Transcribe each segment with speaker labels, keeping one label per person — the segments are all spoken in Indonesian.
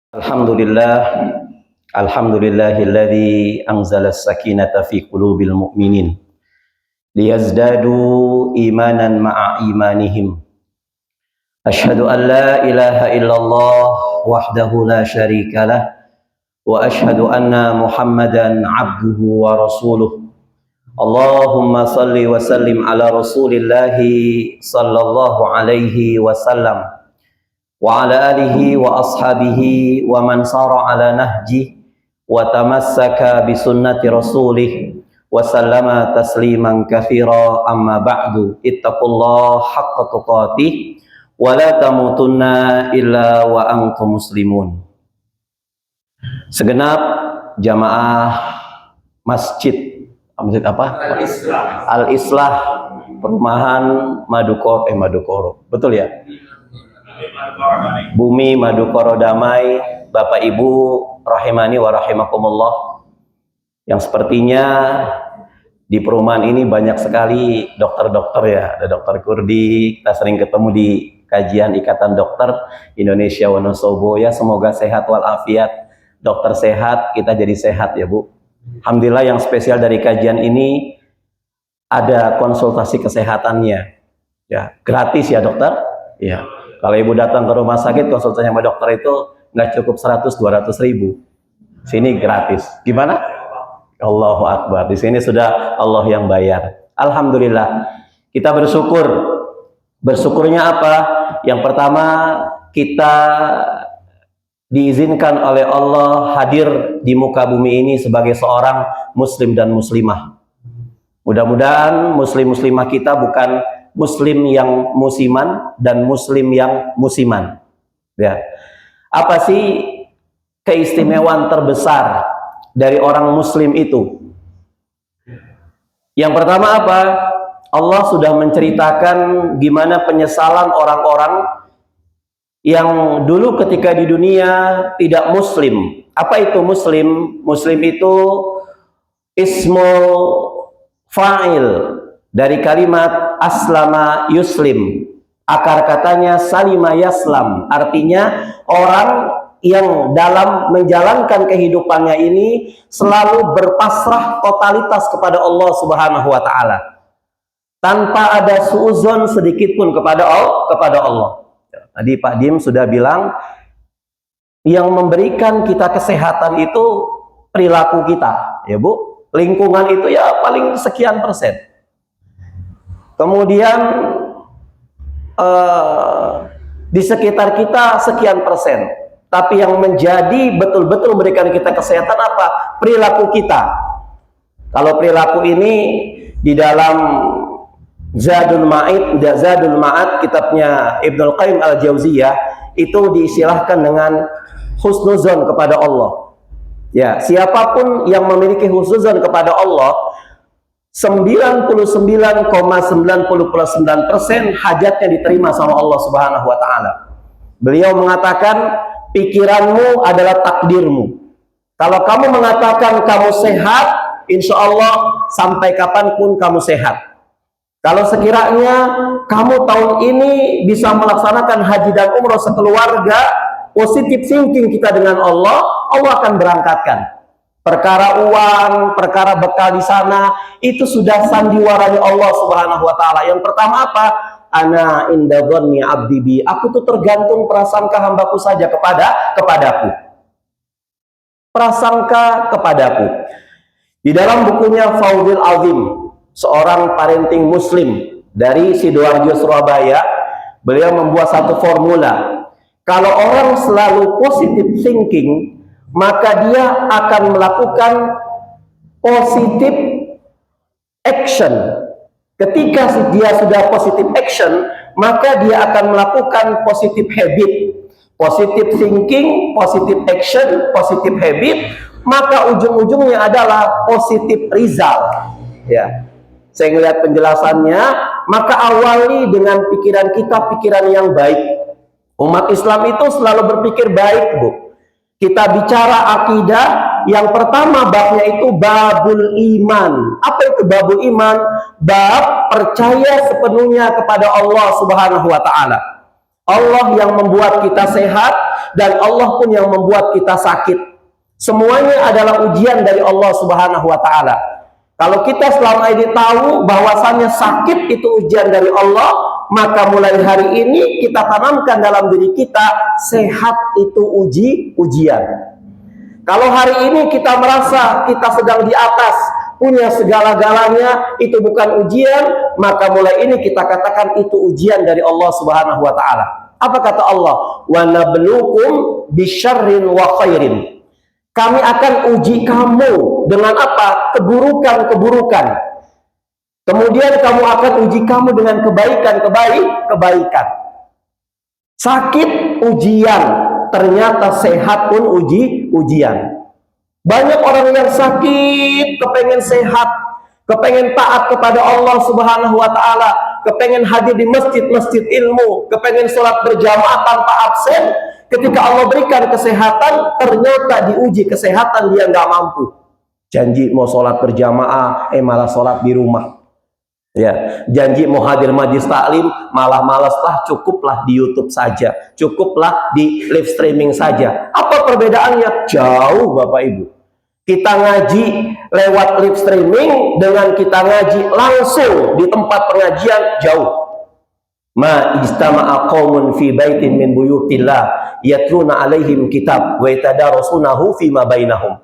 Speaker 1: Alhamdulillah, alhamdulillahilladzi anzala as-sakinata fi qulubil mu'minin liyazdadu imanan ma'a imanihim. Asyhadu an la ilaha illallah wahdahu la syarikalah wa asyhadu anna Muhammadan abduhu wa rasuluh. Allahumma salli wa sallim ala Rasulillahi sallallahu alaihi wasallam wa ala alihi wa ashabihi wa man sara ala nahji wa tamassaka bi sunnati rasulih wa sallama tasliman katsira. Amma ba'du, ittaqullaha haqqa tuqatih wa la tamutunna illa wa antum muslimun. Segenap jamaah masjid apa? Al-Islah Perumahan Madukoro. Betul ya? Bumi Madukoro Damai, Bapak Ibu rahimani wa rahimakumullah, yang sepertinya di perumahan ini banyak sekali dokter-dokter ya. Ada dokter Kurdi, kita sering ketemu di kajian Ikatan Dokter Indonesia Wonosobo ya. Semoga sehat walafiat, dokter sehat, kita jadi sehat ya Bu. Alhamdulillah, yang spesial dari kajian ini ada konsultasi kesehatannya ya, gratis ya dokter ya. Kalau ibu datang ke rumah sakit konsultasi sama dokter itu nggak cukup 100-200 ribu. Sini gratis. Gimana? Allahu Akbar. Di sini sudah Allah yang bayar. Alhamdulillah. Kita bersyukur. Bersyukurnya apa? Yang pertama, kita diizinkan oleh Allah hadir di muka bumi ini sebagai seorang muslim dan muslimah. Mudah-mudahan muslim-muslimah kita bukan muslim yang musiman dan muslim yang musiman ya. Apa sih keistimewaan terbesar dari orang muslim itu? Yang pertama apa? Allah sudah menceritakan gimana penyesalan orang-orang yang dulu ketika di dunia tidak muslim. Apa itu muslim? Muslim itu ismu fa'il dari kalimat aslama yuslim. Akar katanya salima yaslam, artinya orang yang dalam menjalankan kehidupannya ini selalu berpasrah totalitas kepada Allah Subhanahu wa taala, tanpa ada suuzon sedikit pun kepada Allah. Tadi Pak Dim sudah bilang, yang memberikan kita kesehatan itu perilaku kita ya Bu. Lingkungan itu ya paling sekian persen. Kemudian di sekitar kita sekian persen. Tapi yang menjadi betul-betul memberikan kita kesehatan apa? Perilaku kita. Kalau perilaku ini di dalam Zadul Ma'ad kitabnya Ibnul Qayyim Al-Jauziyah itu diistilahkan dengan husnuzon kepada Allah. Ya, siapapun yang memiliki husnuzon kepada Allah, 99,99% hajatnya diterima sama Allah Subhanahu wa taala. Beliau mengatakan, pikiranmu adalah takdirmu. Kalau kamu mengatakan kamu sehat, insya Allah sampai kapanpun kamu sehat. Kalau sekiranya kamu tahun ini bisa melaksanakan haji dan umroh sekeluarga, positif thinking kita dengan Allah, Allah akan berangkatkan. Perkara uang, perkara bekal di sana, itu sudah sandiwaranya Allah Subhanahu wa taala. Yang pertama apa? Ana inda dhanni abdi bi. Aku tuh tergantung prasangka hambaku saja kepadaku. Prasangka kepadaku. Di dalam bukunya Faudil Azim, seorang parenting muslim dari Sidoarjo Surabaya, beliau membuat satu formula. Kalau orang selalu positive thinking, maka dia akan melakukan positive action. Ketika dia sudah positive action, maka dia akan melakukan positive habit. Positive thinking, positive action, positive habit, maka ujung-ujungnya adalah positive result. Ya, saya melihat penjelasannya, maka awali dengan pikiran kita, pikiran yang baik. Umat Islam itu selalu berpikir baik, Bu. Kita bicara akidah, yang pertama babnya itu babul iman. Apa itu babul iman? Bab percaya sepenuhnya kepada Allah Subhanahu wa taala. Allah yang membuat kita sehat, dan Allah pun yang membuat kita sakit. Semuanya adalah ujian dari Allah Subhanahu wa Ta'ala. Kalau kita selama ini tahu bahwasannya sakit itu ujian dari Allah, maka mulai hari ini kita tanamkan dalam diri kita, sehat itu ujian. Kalau hari ini kita merasa kita sedang di atas, punya segala-galanya, itu bukan ujian, maka mulai ini kita katakan itu ujian dari Allah Subhanahu wa Ta'ala. Apa kata Allah? Wa nabluukum bisyarrin wa khairin. Kami akan uji kamu dengan apa? Keburukan-keburukan. Kemudian kamu akan uji kamu dengan kebaikan. Sakit ujian, ternyata sehat pun ujian. Banyak orang yang sakit, kepengen sehat, kepengen taat kepada Allah Subhanahu wa Ta'ala, kepengen hadir di masjid-masjid ilmu, kepengen sholat berjamaah tanpa absen. Ketika Allah berikan kesehatan, ternyata diuji kesehatan dia nggak mampu. Janji mau sholat berjamaah, malah sholat di rumah. Ya, janji mau hadir majlis taklim, malah malas lah, cukuplah di YouTube saja, cukuplah di live streaming saja. Apa perbedaannya? Jauh, Bapak Ibu. Kita ngaji lewat live streaming dengan kita ngaji langsung di tempat pengajian jauh. Ma ijtama'a qaumun fi baitin min buyutillah yatluna alaihim kitab wa yatadarasunahu fima bainahum.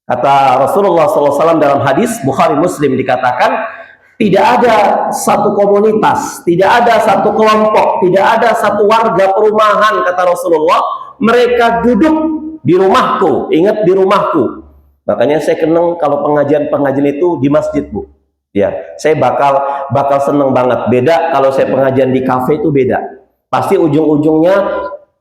Speaker 1: Kata Rasulullah SAW dalam hadis Bukhari Muslim dikatakan, tidak ada satu komunitas, tidak ada satu kelompok, tidak ada satu warga perumahan, kata Rasulullah, mereka duduk di rumahku. Ingat, di rumahku. Makanya saya kenang kalau pengajian itu di masjid, Bu. Ya, saya bakal seneng banget. Beda kalau saya pengajian di kafe, itu beda. Pasti ujung-ujungnya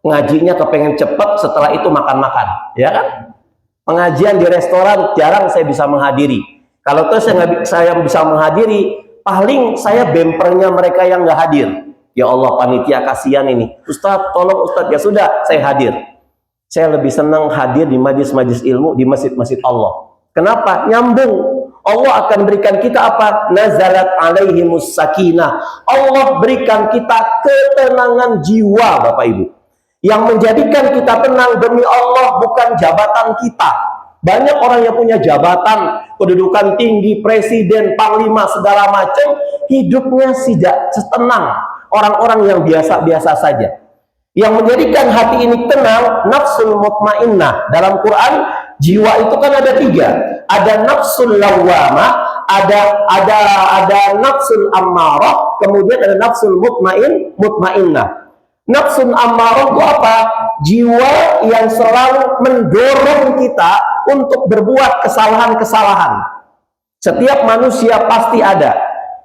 Speaker 1: ngajinya kepengen cepet, setelah itu makan-makan, ya kan? Pengajian di restoran jarang saya bisa menghadiri. Kalau terus saya bisa menghadiri, paling saya bempernya mereka yang nggak hadir. Ya Allah, panitia kasihan ini. Ustadz, tolong Ustadz. Ya sudah, saya hadir. Saya lebih senang hadir di majlis-majlis ilmu, di masjid-masjid Allah. Kenapa? Nyambung. Allah akan berikan kita apa? Nazalat alaihimus sakinah. Allah berikan kita ketenangan jiwa, Bapak Ibu. Yang menjadikan kita tenang demi Allah bukan jabatan kita. Banyak orang yang punya jabatan, kedudukan tinggi, presiden, panglima, segala macam, hidupnya tidak setenang orang-orang yang biasa-biasa saja. Yang menjadikan hati ini tenang, nafsul mutmainnah. Dalam Quran, jiwa itu kan ada 3. Ada nafsul lawwamah, ada nafsul ammarah, kemudian ada nafsul mutmainnah. Nafsul ammarah itu apa? Jiwa yang selalu mendorong kita untuk berbuat kesalahan-kesalahan. Setiap manusia pasti ada.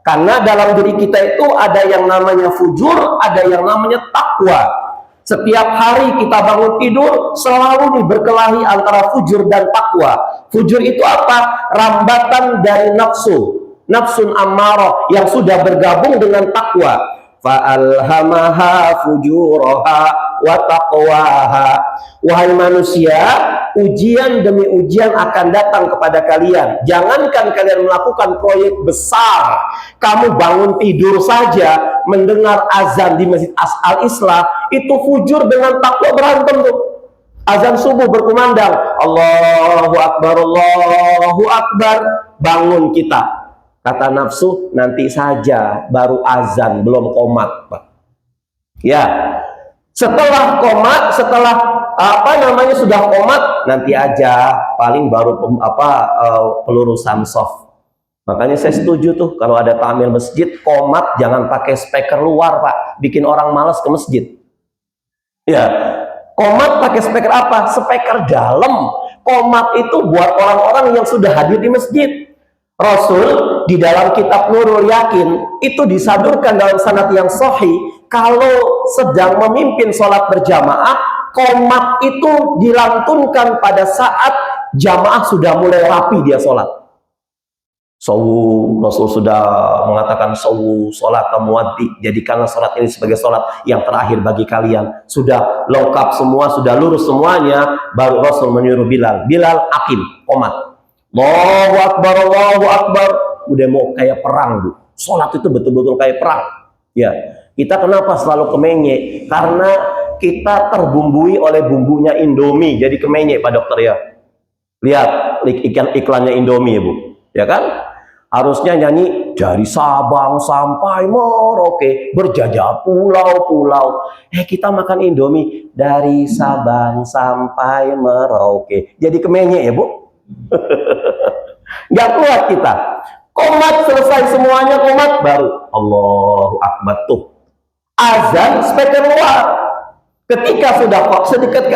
Speaker 1: Karena dalam diri kita itu ada yang namanya fujur, ada yang namanya takwa. Setiap hari kita bangun tidur selalu diberkelahi antara fujur dan takwa. Fujur itu apa? Rambatan dari nafsu, nafsun ammarah yang sudah bergabung dengan takwa. Fa'alhamaha fujuraha wa taqwaha. Wahai manusia, ujian demi ujian akan datang kepada kalian. Jangankan kalian melakukan proyek besar, kamu bangun tidur saja mendengar azan di Masjid Al-Islah, itu fujur dengan takwa berantem tuh. Azan subuh berkumandang, Allahu Akbar, Allahu Akbar, bangun kita. Kata nafsu, nanti saja, baru azan, belum qomat, Pak. Ya, setelah qomat, setelah sudah qomat, nanti aja, paling baru pelurusan soft. Makanya saya setuju tuh kalau ada takmir masjid, qomat jangan pakai speaker luar, Pak, bikin orang malas ke masjid. Ya, qomat pakai speaker apa? Speaker dalam. Qomat itu buat orang-orang yang sudah hadir di masjid. Rasul di dalam kitab Nurul Yakin itu disadurkan dalam sanad yang sahih, kalau sedang memimpin sholat berjamaah, qomat itu dilantunkan pada saat jamaah sudah mulai rapi dia sholat. Rasul sudah mengatakan sholat muwaddi, jadikanlah sholat ini sebagai sholat yang terakhir bagi kalian. Sudah lengkap semua, sudah lurus semuanya, baru Rasul menyuruh Bilal aqim, qomat. Allahu Akbar, Allahu Akbar. Udah mau kayak perang, Bu. Sholat itu betul-betul kayak perang. Ya, Kita kenapa selalu kemenye? Karena kita terbumbui oleh bumbunya Indomie, jadi kemenye Pak Dokter ya. Lihat iklannya Indomie ya Bu, ya kan? Harusnya nyanyi dari Sabang sampai Merauke, berjajah pulau-pulau. Kita makan Indomie dari Sabang sampai Merauke. Jadi kemenye ya Bu. Nggak kuat kita. Qomat selesai semuanya, qomat baru Allahu Akbar tuh. Azan speaker luar. Ketika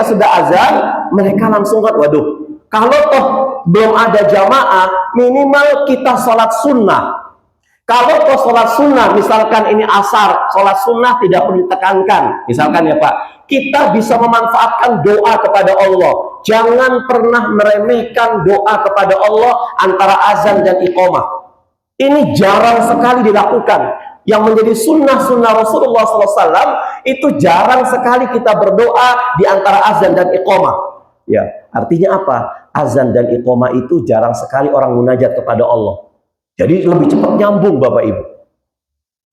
Speaker 1: sudah azan, mereka langsung kan, waduh. Kalau toh belum ada jamaah, minimal kita sholat sunnah. Kalau toh sholat sunnah, misalkan ini asar, sholat sunnah tidak perlu ditekankan. Misalkan ya Pak, kita bisa memanfaatkan doa kepada Allah. Jangan pernah meremehkan doa kepada Allah antara azan dan iqamah. Ini jarang sekali dilakukan. Yang menjadi sunnah-sunnah Rasulullah SAW itu jarang sekali kita berdoa di antara azan dan iqamah. Ya, artinya apa? Azan dan iqamah itu jarang sekali orang munajat kepada Allah. Jadi lebih cepat nyambung Bapak Ibu.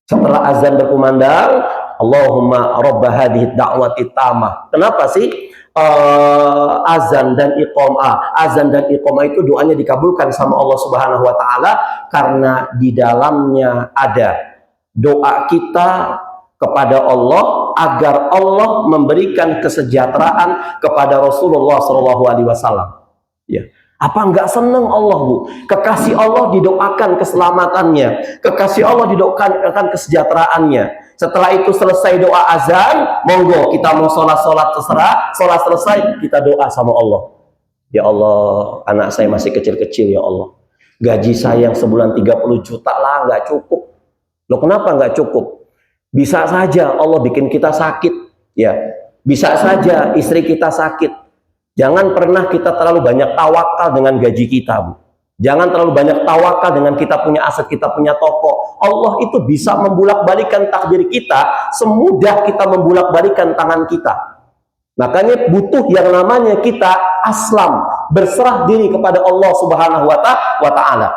Speaker 1: Setelah azan berkumandang, Allahumma rabba hadhihi da'wati tamah. Kenapa sih azan dan iqamah itu doanya dikabulkan sama Allah Subhanahu wa taala karena di dalamnya ada doa kita kepada Allah agar Allah memberikan kesejahteraan kepada Rasulullah SAW. Ya, apa enggak senang Allah Bu? Kekasih Allah didoakan keselamatannya, kekasih Allah didoakan kesejahteraannya. Setelah itu selesai doa azan, monggo kita mau sholat terserah. Sholat selesai kita doa sama Allah. Ya Allah, anak saya masih kecil-kecil ya Allah. Gaji saya yang sebulan 30 juta lah nggak cukup. Loh kenapa nggak cukup? Bisa saja Allah bikin kita sakit, ya. Bisa saja istri kita sakit. Jangan pernah kita terlalu banyak tawakal dengan gaji kita, Bu. Jangan terlalu banyak tawakal dengan kita punya aset, kita punya toko. Allah itu bisa membulak-balikan takdir kita semudah kita membulak-balikan tangan kita. Makanya butuh yang namanya kita aslam, berserah diri kepada Allah Subhanahu wa taala.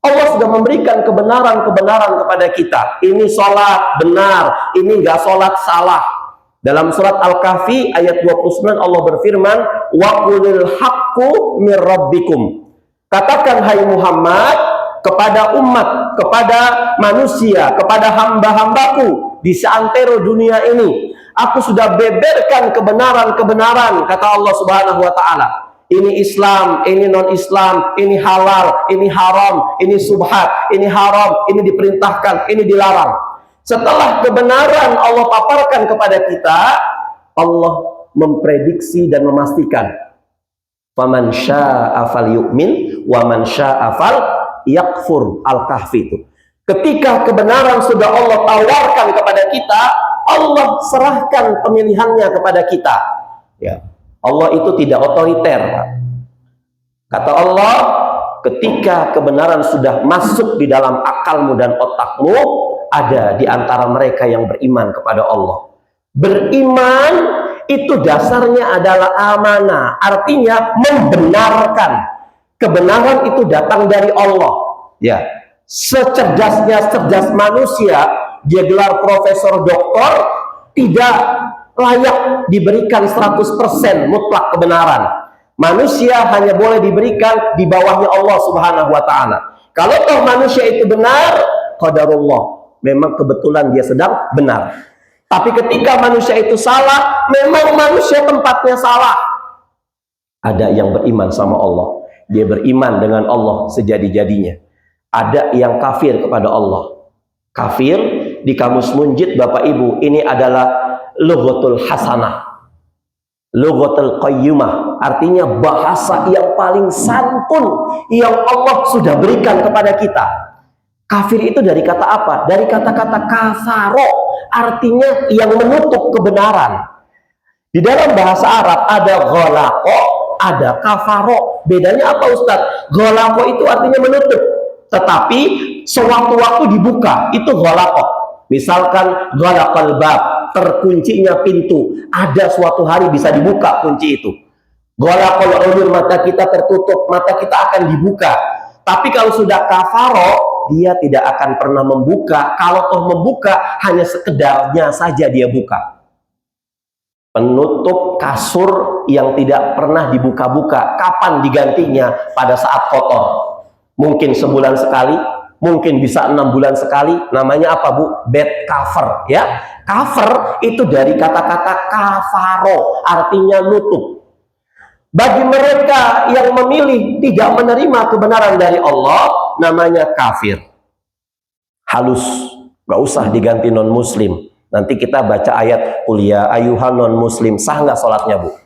Speaker 1: Allah sudah memberikan kebenaran-kebenaran kepada kita. Ini sholat benar, ini enggak sholat salah. Dalam surat Al-Kahfi ayat 29 Allah berfirman, wa qulil haqqu mir rabbikum. Katakan hai Muhammad kepada umat, kepada manusia, kepada hamba-hambaku di seantero dunia ini. Aku sudah beberkan kebenaran-kebenaran, kata Allah Subhanahu wa taala. Ini Islam, ini non-Islam, ini halal, ini haram, ini subhat, ini haram, ini diperintahkan, ini dilarang. Setelah kebenaran Allah paparkan kepada kita, Allah memprediksi dan memastikan, faman syaa'a falyu'min wa man syaa'a falyakfur. Al-Kahfi itu. Ketika kebenaran sudah Allah tawarkan kepada kita, Allah serahkan pemilihannya kepada kita. Ya. Allah itu tidak otoriter. Kata Allah, ketika kebenaran sudah masuk di dalam akalmu dan otakmu, ada di antara mereka yang beriman kepada Allah. Beriman itu dasarnya adalah amanah, artinya membenarkan. Kebenaran itu datang dari Allah. Ya, secerdasnya cerdas manusia, dia gelar profesor doktor, tidak layak diberikan 100% mutlak kebenaran. Manusia hanya boleh diberikan di bawahnya Allah Subhanahu wa taala. Kalau toh manusia itu benar, qadarullah, memang kebetulan dia sedang benar. Tapi ketika manusia itu salah, memang manusia tempatnya salah. Ada yang beriman sama Allah, dia beriman dengan Allah sejadi-jadinya. Ada yang kafir kepada Allah. Kafir di kamus Munjid Bapak Ibu, ini adalah lughatul hasanah, lughatul qayyimah, artinya bahasa yang paling santun yang Allah sudah berikan kepada kita. Kafir itu dari kata apa? Dari kata-kata kafaro, artinya yang menutup kebenaran. Di dalam bahasa Arab ada ghalaqo, ada kafaro. Bedanya apa Ustadz? Ghalaqo itu artinya menutup, tetapi sewaktu-waktu dibuka, itu ghalaqo. Misalkan ghalaqal bab, terkuncinya pintu, ada suatu hari bisa dibuka kunci itu. Ghalaqal uyun, mata kita tertutup, mata kita akan dibuka. Tapi kalau sudah kafaro, dia tidak akan pernah membuka. Kalau toh membuka, hanya sekedarnya saja dia buka. Penutup kasur yang tidak pernah dibuka-buka, kapan digantinya? Pada saat kotor. Mungkin sebulan sekali, mungkin bisa 6 bulan sekali. Namanya apa, Bu? Bed cover, ya. Cover itu dari kata-kata kafaro, artinya nutup. Bagi mereka yang memilih tidak menerima kebenaran dari Allah, namanya kafir. Halus, gak usah diganti non muslim. Nanti kita baca ayat kuliah ayuhal non muslim, sah nggak sholatnya, Bu?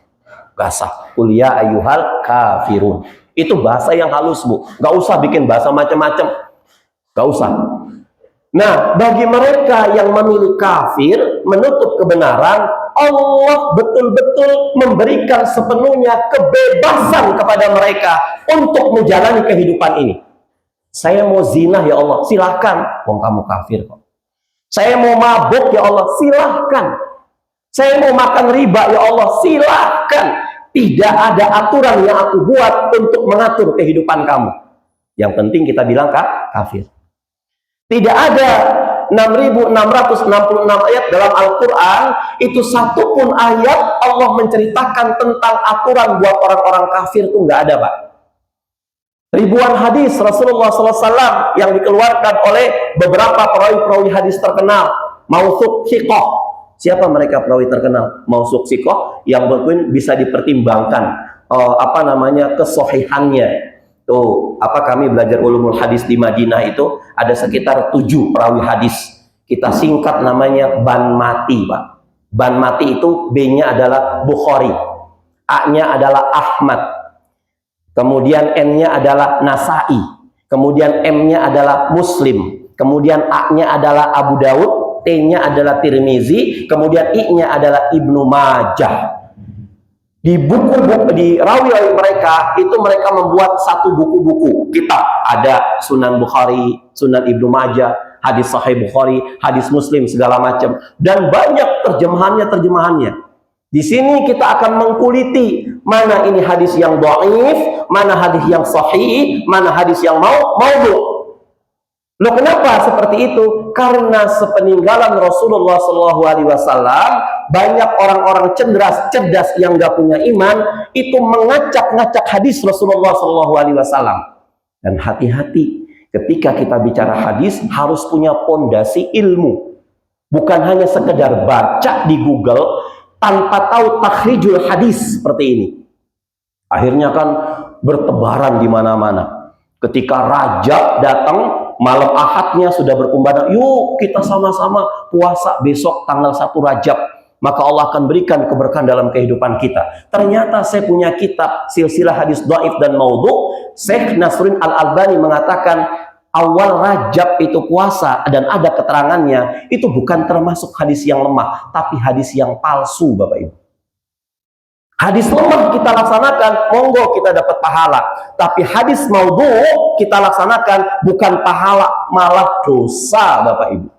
Speaker 1: Gak sah. Kuliah ayuhal kafirun. Itu bahasa yang halus, Bu. Gak usah bikin bahasa macam-macam. Gak usah. Nah, bagi mereka yang memilih kafir, menutup kebenaran, Allah betul-betul memberikan sepenuhnya kebebasan kepada mereka untuk menjalani kehidupan ini. Saya mau zina, ya Allah, silahkan. Wong kamu kafir kok. Saya mau mabuk, ya Allah, silahkan. Saya mau makan riba, ya Allah, silahkan. Tidak ada aturan yang aku buat untuk mengatur kehidupan kamu. Yang penting kita bilang kafir. Tidak ada 6.666 ayat dalam Al-Quran, itu satupun ayat Allah menceritakan tentang aturan buat orang-orang kafir, itu nggak ada, Pak. Ribuan hadis Rasulullah SAW yang dikeluarkan oleh beberapa perawi-perawi hadis terkenal. Mausuk Sikoh. Siapa mereka perawi terkenal? Mausuk Sikoh yang mungkin bisa dipertimbangkan kesohihannya. Tuh, kami belajar ulumul hadis di Madinah itu ada sekitar 7 perawi hadis. Kita singkat namanya Ban Mati, Pak. Ban Mati itu B-nya adalah Bukhari, A-nya adalah Ahmad, kemudian N-nya adalah Nasai, kemudian M-nya adalah Muslim, kemudian A-nya adalah Abu Daud, T-nya adalah Tirmizi, kemudian I-nya adalah Ibnu Majah. Di buku-buku, di rawi-rawi mereka, itu mereka membuat satu buku-buku kitab. Ada Sunan Bukhari, Sunan Ibnu Majah, hadis Sahih Bukhari, hadis Muslim, segala macam. Dan banyak terjemahannya. Di sini kita akan mengkuliti mana ini hadis yang dhaif, mana hadis yang sahih, mana hadis yang maudhu'. Loh, kenapa seperti itu? Karena sepeninggalan Rasulullah SAW, banyak orang-orang cerdas yang nggak punya iman itu mengacak-ngacak hadis Rasulullah SAW. Dan hati-hati, ketika kita bicara hadis harus punya pondasi ilmu, bukan hanya sekedar baca di Google tanpa tahu takhrijul hadis seperti ini. Akhirnya kan bertebaran di mana-mana. Ketika Rajab datang, malam Ahadnya sudah berkumandang, yuk kita sama-sama puasa besok tanggal 1 Rajab, maka Allah akan berikan keberkahan dalam kehidupan kita. Ternyata saya punya kitab silsilah hadis dhaif dan maudhu'. Syekh Nasruddin Al-Albani mengatakan awal Rajab itu puasa dan ada keterangannya, itu bukan termasuk hadis yang lemah, tapi hadis yang palsu, Bapak Ibu. Hadis lemah kita laksanakan, monggo kita dapat pahala. Tapi hadis maudhu' kita laksanakan, bukan pahala, malah dosa, Bapak Ibu.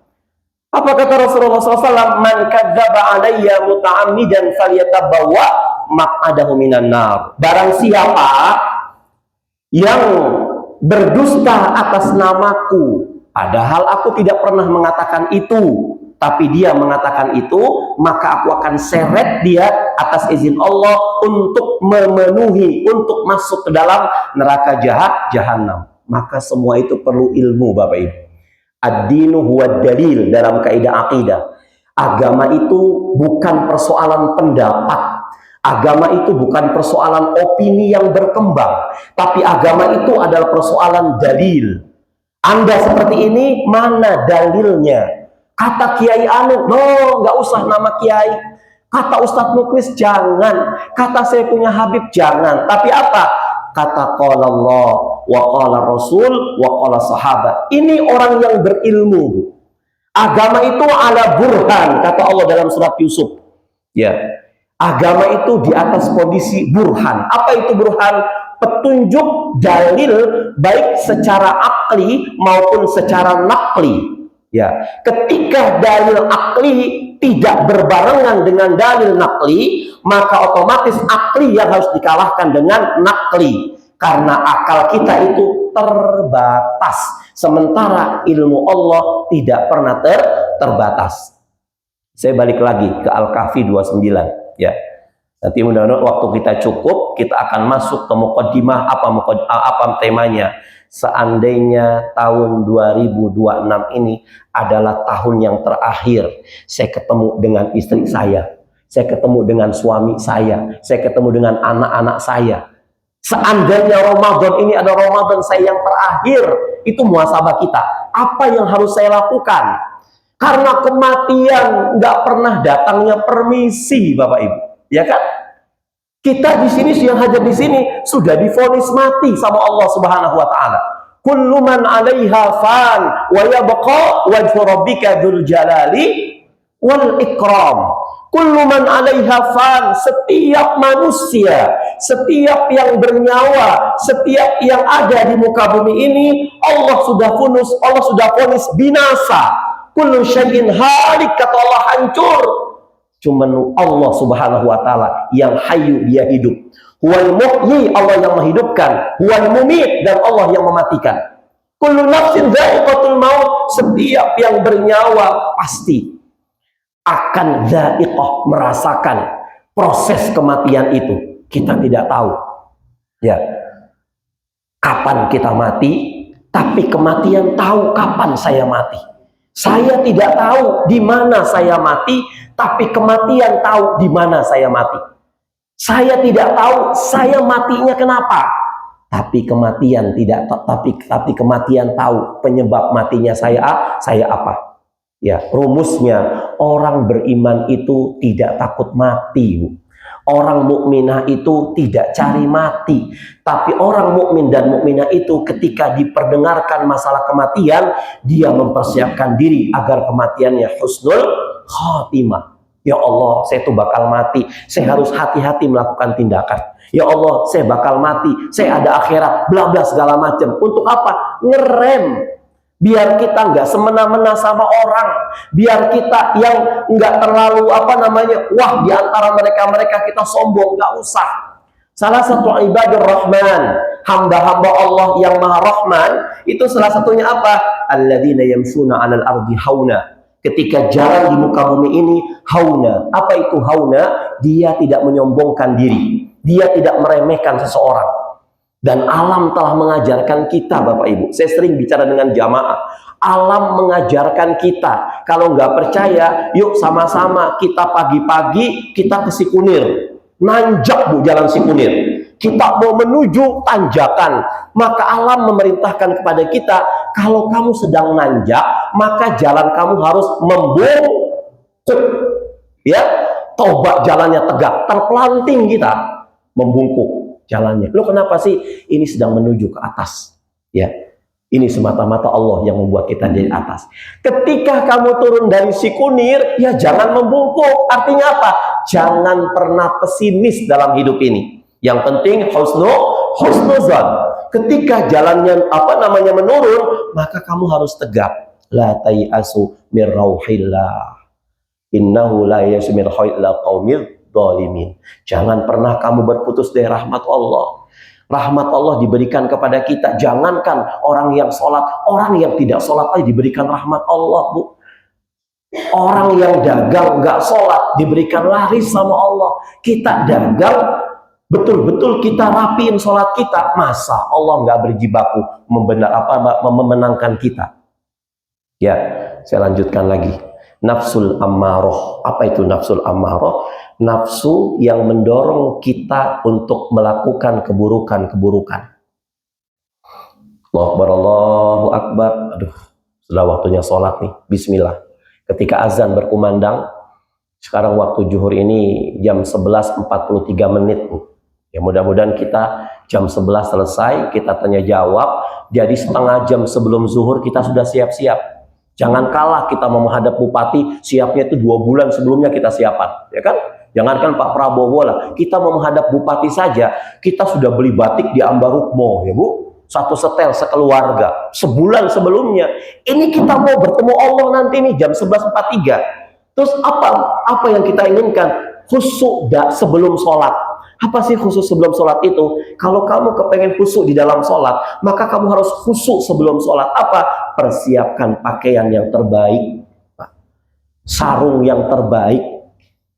Speaker 1: Apa kata Rasulullah SAW? Man kadzdzaba alayya muta'ammidan falyatabawwa maq'adahu minan nar. Barang siapa yang berdusta atas namaku, padahal aku tidak pernah mengatakan itu, tapi dia mengatakan itu, maka aku akan seret dia atas izin Allah untuk memenuhi, untuk masuk ke dalam neraka jahanam. Maka semua itu perlu ilmu, Bapak Ibu. Ad-dinu huwa dalil dalam kaidah akidah. Agama itu bukan persoalan pendapat. Agama itu bukan persoalan opini yang berkembang, tapi agama itu adalah persoalan dalil. Anda seperti ini, mana dalilnya? Kata Kiai Anu, no, nggak usah nama Kiai. Kata Ustadz Muklis, jangan. Kata saya punya Habib, jangan. Tapi apa? Kata qala Allah, wa qala Rasul, wa qala sahabat. Ini orang yang berilmu. Agama itu ala burhan, kata Allah dalam surat Yusuf. Ya, agama itu di atas kondisi burhan. Apa itu burhan? Petunjuk dalil baik secara akli maupun secara nakli. Ya, ketika dalil akli tidak berbarengan dengan dalil nakli, maka otomatis akli yang harus dikalahkan dengan nakli. Karena akal kita itu terbatas. Sementara ilmu Allah tidak pernah terbatas. Saya balik lagi ke Al-Kahfi 29 ya. Nanti mudah-mudahan waktu kita cukup, kita akan masuk ke muqaddimah apa temanya. Seandainya tahun 2026 ini adalah tahun yang terakhir saya ketemu dengan istri saya ketemu dengan suami saya ketemu dengan anak-anak saya. Seandainya Ramadan ini adalah Ramadan saya yang terakhir, itu muhasabah kita. Apa yang harus saya lakukan? Karena kematian nggak pernah datangnya permisi, Bapak Ibu, ya kan? Kita di sini yang hadir di sini sudah divonis mati sama Allah Subhanahu wa taala. Kullu man 'alaiha fan wa yabqa wajhu rabbika dzul jalali wal ikram. Kullu man 'alaiha fan, setiap manusia, setiap yang bernyawa, setiap yang ada di muka bumi ini Allah sudah vonis binasa. Kullu syai'in halik, kata Allah, hancur. Cuman Allah Subhanahu wa taala yang hayyu, dia hidup. Huwal muhyi, Allah yang menghidupkan. Huwal mumit, dan Allah yang mematikan. Kullu nafsin dha'iqatul maut, setiap yang bernyawa pasti akan dha'iqah, merasakan proses kematian itu. Kita tidak tahu ya kapan kita mati, tapi kematian tahu kapan saya mati. Saya tidak tahu di mana saya mati, tapi kematian tahu di mana saya mati. Saya tidak tahu saya matinya kenapa, tapi kematian tidak. Tapi kematian tahu penyebab matinya saya apa. Ya, rumusnya orang beriman itu tidak takut mati, Bu. Orang mukminah itu tidak cari mati, tapi orang mukmin dan mukminah itu ketika diperdengarkan masalah kematian, dia mempersiapkan diri agar kematiannya husnul khatimah. Ya Allah, saya tuh bakal mati, saya harus hati-hati melakukan tindakan. Ya Allah, saya bakal mati, saya ada akhirat, bla bla segala macam. Untuk apa? Ngerem. Biar kita nggak semena-mena sama orang, biar kita yang nggak terlalu wah di antara mereka kita sombong, nggak usah. Salah satu ibadur rahman, hamba-hamba Allah yang maha rahman, itu salah satunya apa? Alladzina yamshuna 'alal ardi hauna. Ketika jalan di muka bumi ini hauna. Apa itu hauna? Dia tidak menyombongkan diri, dia tidak meremehkan seseorang. Dan alam telah mengajarkan kita, Bapak Ibu. Saya sering bicara dengan jamaah. Alam mengajarkan kita. Kalau nggak percaya, yuk sama-sama kita pagi-pagi kita ke Sikunir. Nanjak, Bu, jalan Sikunir. Kita mau menuju tanjakan. Maka alam memerintahkan kepada kita, kalau kamu sedang nanjak, maka jalan kamu harus membungkuk. Ya, coba jalannya tegak, terpelanting kita, membungkuk jalannya. Lo kenapa sih? Ini sedang menuju ke atas. Ya, ini semata-mata Allah yang membuat kita jadi atas. Ketika kamu turun dari Sikunir, ya jangan membungkuk. Artinya apa? Jangan pernah pesimis dalam hidup ini. Yang penting husnuzan. Ketika jalannya menurun, maka kamu harus tegak. La tayasu mir rauhillah. Innahu la yasu mir rauhillah qaumil zalimin. Jangan pernah kamu berputus dari rahmat Allah. Rahmat Allah diberikan kepada kita. Jangankan orang yang sholat, orang yang tidak sholat aja diberikan rahmat Allah, Bu. Orang yang dagang nggak sholat diberikan laris sama Allah. Kita dagang betul-betul, kita rapiin sholat kita, masa Allah nggak berjibaku memenangkan kita? Ya, saya lanjutkan lagi. Nafsul ammaroh. Apa itu nafsul ammaroh? Nafsu yang mendorong kita untuk melakukan keburukan-keburukan. Allahu Akbar, Allahu Akbar. Aduh, sudah waktunya sholat nih. Bismillah. Ketika azan berkumandang, sekarang waktu zuhur ini jam 11.43 menit. Ya, mudah-mudahan kita jam 11 selesai, kita tanya jawab. Jadi setengah jam sebelum zuhur kita sudah siap-siap. Jangan kalah kita mau menghadap bupati, siapnya itu 2 bulan sebelumnya kita siapan, ya kan? Jangankan Pak Prabowo lah, kita mau menghadap bupati saja, kita sudah beli batik di Ambarukmo, ya Bu, 1 setel sekeluarga, sebulan sebelumnya. Ini kita mau bertemu Allah nanti nih jam 11.43. Terus apa yang kita inginkan? Khusyuk sebelum sholat. Apa sih khusyuk sebelum sholat itu? Kalau kamu kepengen khusyuk di dalam sholat, maka kamu harus khusyuk sebelum sholat. Apa? Persiapkan pakaian yang terbaik, sarung yang terbaik.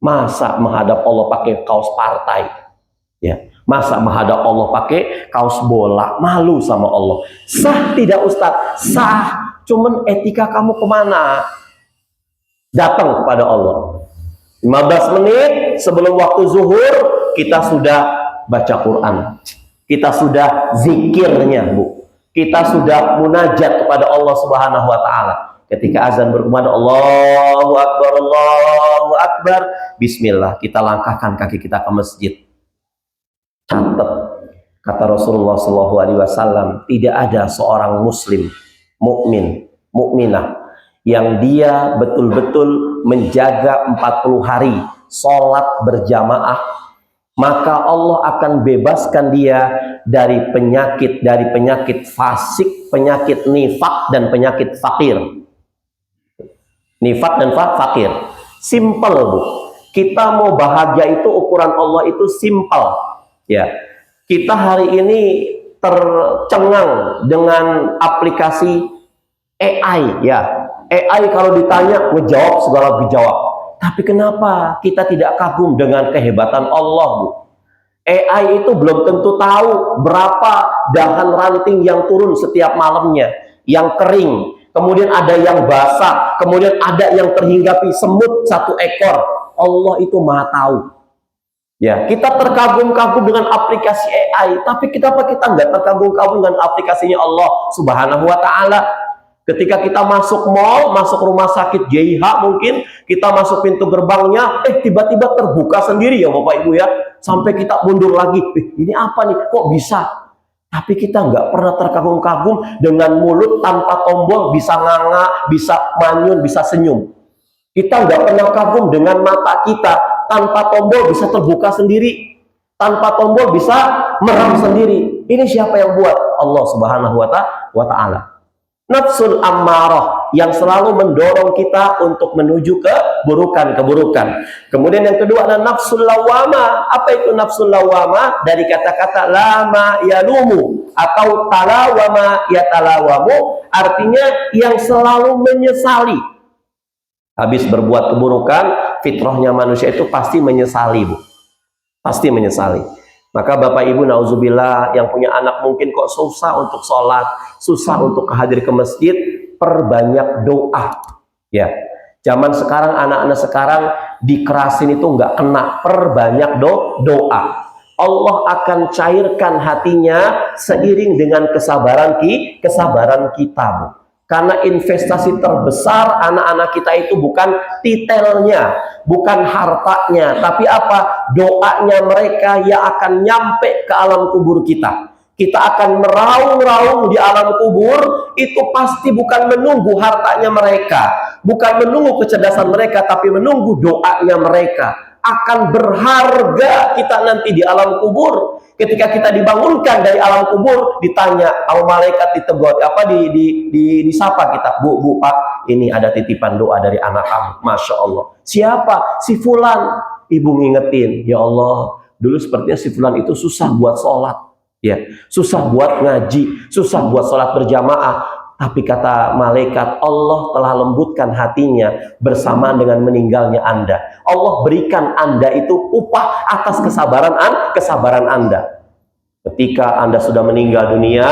Speaker 1: Masa menghadap Allah pakai kaos partai? Ya, masa menghadap Allah pakai kaos bola? Malu sama Allah. Sah tidak Ustadz? Sah. Cuman etika kamu kemana? Datang kepada Allah. 15 menit sebelum waktu zuhur, kita sudah baca Quran. Kita sudah zikirnya, Bu. Kita sudah munajat kepada Allah Subhanahu wa taala. Ketika azan berkumandang, Allahu Akbar, Allahu Akbar, bismillah, kita langkahkan kaki kita ke masjid. Catat, kata Rasulullah SAW, tidak ada seorang muslim, mukmin, mukminah yang dia betul-betul menjaga 40 hari sholat berjamaah, maka Allah akan bebaskan dia dari penyakit fasik, penyakit nifak, dan penyakit fakir. Nifak dan fakir. Simple, Bu. Kita mau bahagia itu, ukuran Allah itu simple. Ya, kita hari ini tercengang dengan aplikasi AI. Ya, AI kalau ditanya ngejawab segala dijawab. Tapi kenapa kita tidak kagum dengan kehebatan Allah, Bu? AI itu belum tentu tahu berapa dahan ranting yang turun setiap malamnya, yang kering, kemudian ada yang basah, kemudian ada yang terhinggapi semut 1 ekor. Allah itu Maha tahu. Ya, kita terkagum-kagum dengan aplikasi AI, tapi kenapa kita nggak terkagum-kagum dengan aplikasinya Allah Subhanahu wa taala? Ketika kita masuk mall, masuk rumah sakit JIH mungkin, kita masuk pintu gerbangnya, tiba-tiba terbuka sendiri ya Bapak Ibu ya, sampai kita mundur lagi. Ini apa nih? Kok bisa? Tapi kita nggak pernah terkagum-kagum dengan mulut tanpa tombol, bisa nganga, bisa manyun, bisa senyum. Kita nggak pernah kagum dengan mata kita, tanpa tombol bisa terbuka sendiri, tanpa tombol bisa merem sendiri. Ini siapa yang buat? Allah Subhanahu wa taala. Nafsul ammarah yang selalu mendorong kita untuk menuju ke keburukan. Kemudian yang kedua adalah nafsul lawama. Apa itu nafsul lawama? Dari kata-kata lama yalumu atau talawama yatalawamu, artinya yang selalu menyesali. Habis berbuat keburukan, fitrahnya manusia itu pasti menyesali, Bu. Pasti menyesali. Maka Bapak Ibu nauzubillah yang punya anak mungkin kok susah untuk sholat, susah untuk hadir ke masjid, perbanyak doa. Ya, zaman sekarang anak-anak sekarang dikerasin itu nggak kena, perbanyak doa. Allah akan cairkan hatinya seiring dengan kesabaran kita, Bu. Karena investasi terbesar anak-anak kita itu bukan titelnya, bukan hartanya, tapi apa? Doanya mereka yang akan nyampe ke alam kubur kita. Kita akan meraung-raung di alam kubur, itu pasti bukan menunggu hartanya mereka, bukan menunggu kecerdasan mereka, tapi menunggu doanya mereka. Akan berharga kita nanti di alam kubur. Ketika kita dibangunkan dari alam kubur, ditanya sama malaikat, ditegur disapa kita, Bu Pak, ini ada titipan doa dari anak kamu. Masya Allah. Siapa? Si Fulan. Ibu ngingetin, ya Allah, dulu sepertinya si Fulan itu susah buat sholat, ya, susah buat ngaji, susah buat sholat berjamaah. Tapi kata malaikat, Allah telah lembutkan hatinya bersamaan dengan meninggalnya Anda. Allah berikan Anda itu upah atas kesabaran Anda. Ketika Anda sudah meninggal dunia,